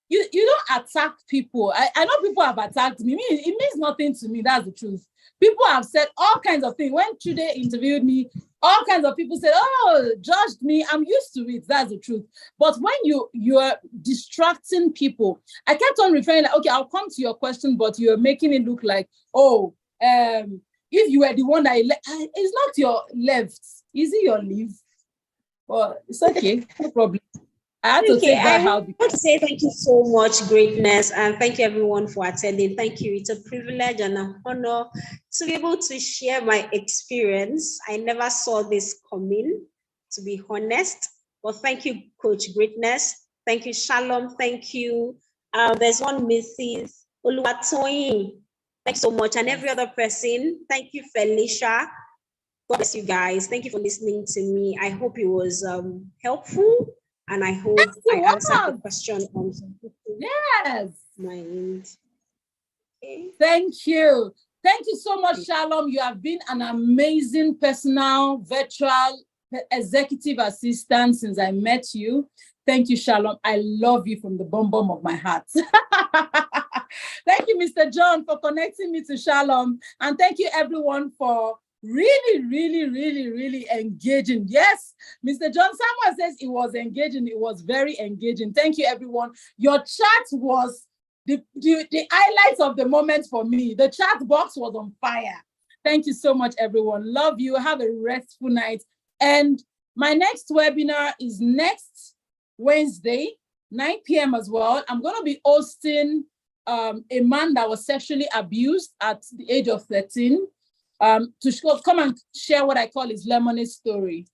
you don't attack people. I know people have attacked me. It means nothing to me. That's the truth. People have said all kinds of things. When Chude interviewed me, all kinds of people said, oh, judged me. I'm used to it. That's the truth. But when you're distracting people, I kept on referring like, okay, I'll come to your question, but you're making it look like, if you were the one that it's not your left. Is it your leave? Well, it's okay, no problem. I had to take that out. I want to say thank you so much, Greatness, and thank you everyone for attending. Thank you. It's a privilege and an honor to be able to share my experience. I never saw this coming, to be honest. But thank you, Coach Greatness. Thank you, Shalom. Thank you. There's one Mrs. Oluwatoyin. Thanks so much. And every other person. Thank you, Felicia. God bless you guys. Thank you for listening to me. I hope it was helpful. And I hope I answered the question on yes. mind. Okay. Thank you. Thank you so much, Shalom. You have been an amazing personal, virtual, executive assistant since I met you. Thank you, Shalom. I love you from the bottom of my heart. Thank you, Mr. John, for connecting me to Shalom. And thank you, everyone, for really engaging. Yes, Mr. John Samuel says it was engaging. It was very engaging. Thank you, everyone. Your chat was the highlights of the moment for me. The chat box was on fire. Thank you so much, everyone. Love you. Have a restful night. And my next webinar is next Wednesday, 9 p.m. as well. I'm going to be hosting a man that was sexually abused at the age of 13. To come and share what I call his lemonade story.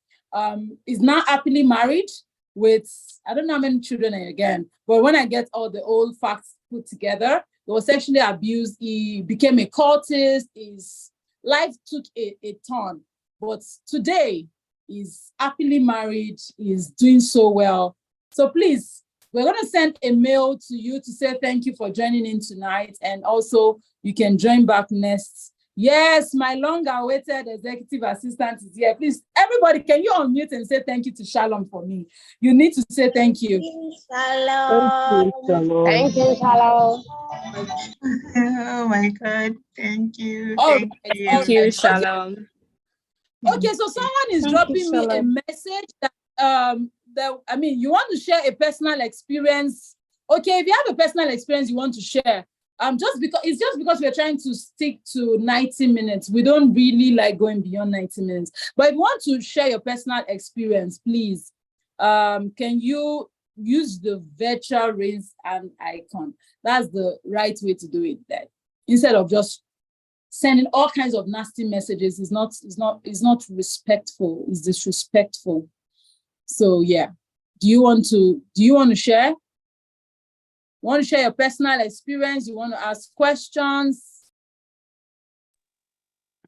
He's now happily married with, I don't know how many children again, but when I get all the old facts put together, he was sexually abused, he became a cultist, his life took a turn. But today, he's happily married, he's doing so well. So please, we're going to send a mail to you to say thank you for joining in tonight. And also, you can join back next. Yes, my long-awaited executive assistant is here. Please, everybody, can you unmute and say thank you to Shalom for me? You need to say thank you. Shalom. Thank you, Shalom. Oh my God. Thank you. Thank you, Shalom. Okay, so someone is dropping me a message that, you want to share a personal experience. Okay, if you have a personal experience you want to share, just because we're trying to stick to 90 minutes. We don't really like going beyond 90 minutes. But if you want to share your personal experience, please, can you use the virtual raise hand icon? That's the right way to do it then. Instead of just sending all kinds of nasty messages, it's not respectful, it's disrespectful. So yeah. Do you want to share? Want to share your personal experience? You want to ask questions?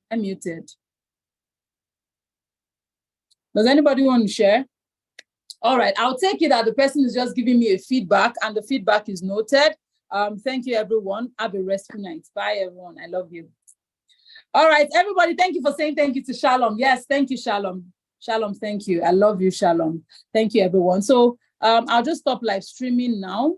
I'm muted. Does anybody want to share? All right, I'll take it that the person is just giving me a feedback and the feedback is noted. Thank you, everyone. Have a restful night. Bye, everyone. I love you. All right, everybody, thank you for saying thank you to Shalom. Yes, thank you, Shalom. Shalom, thank you. I love you, Shalom. Thank you, everyone. So I'll just stop live streaming now.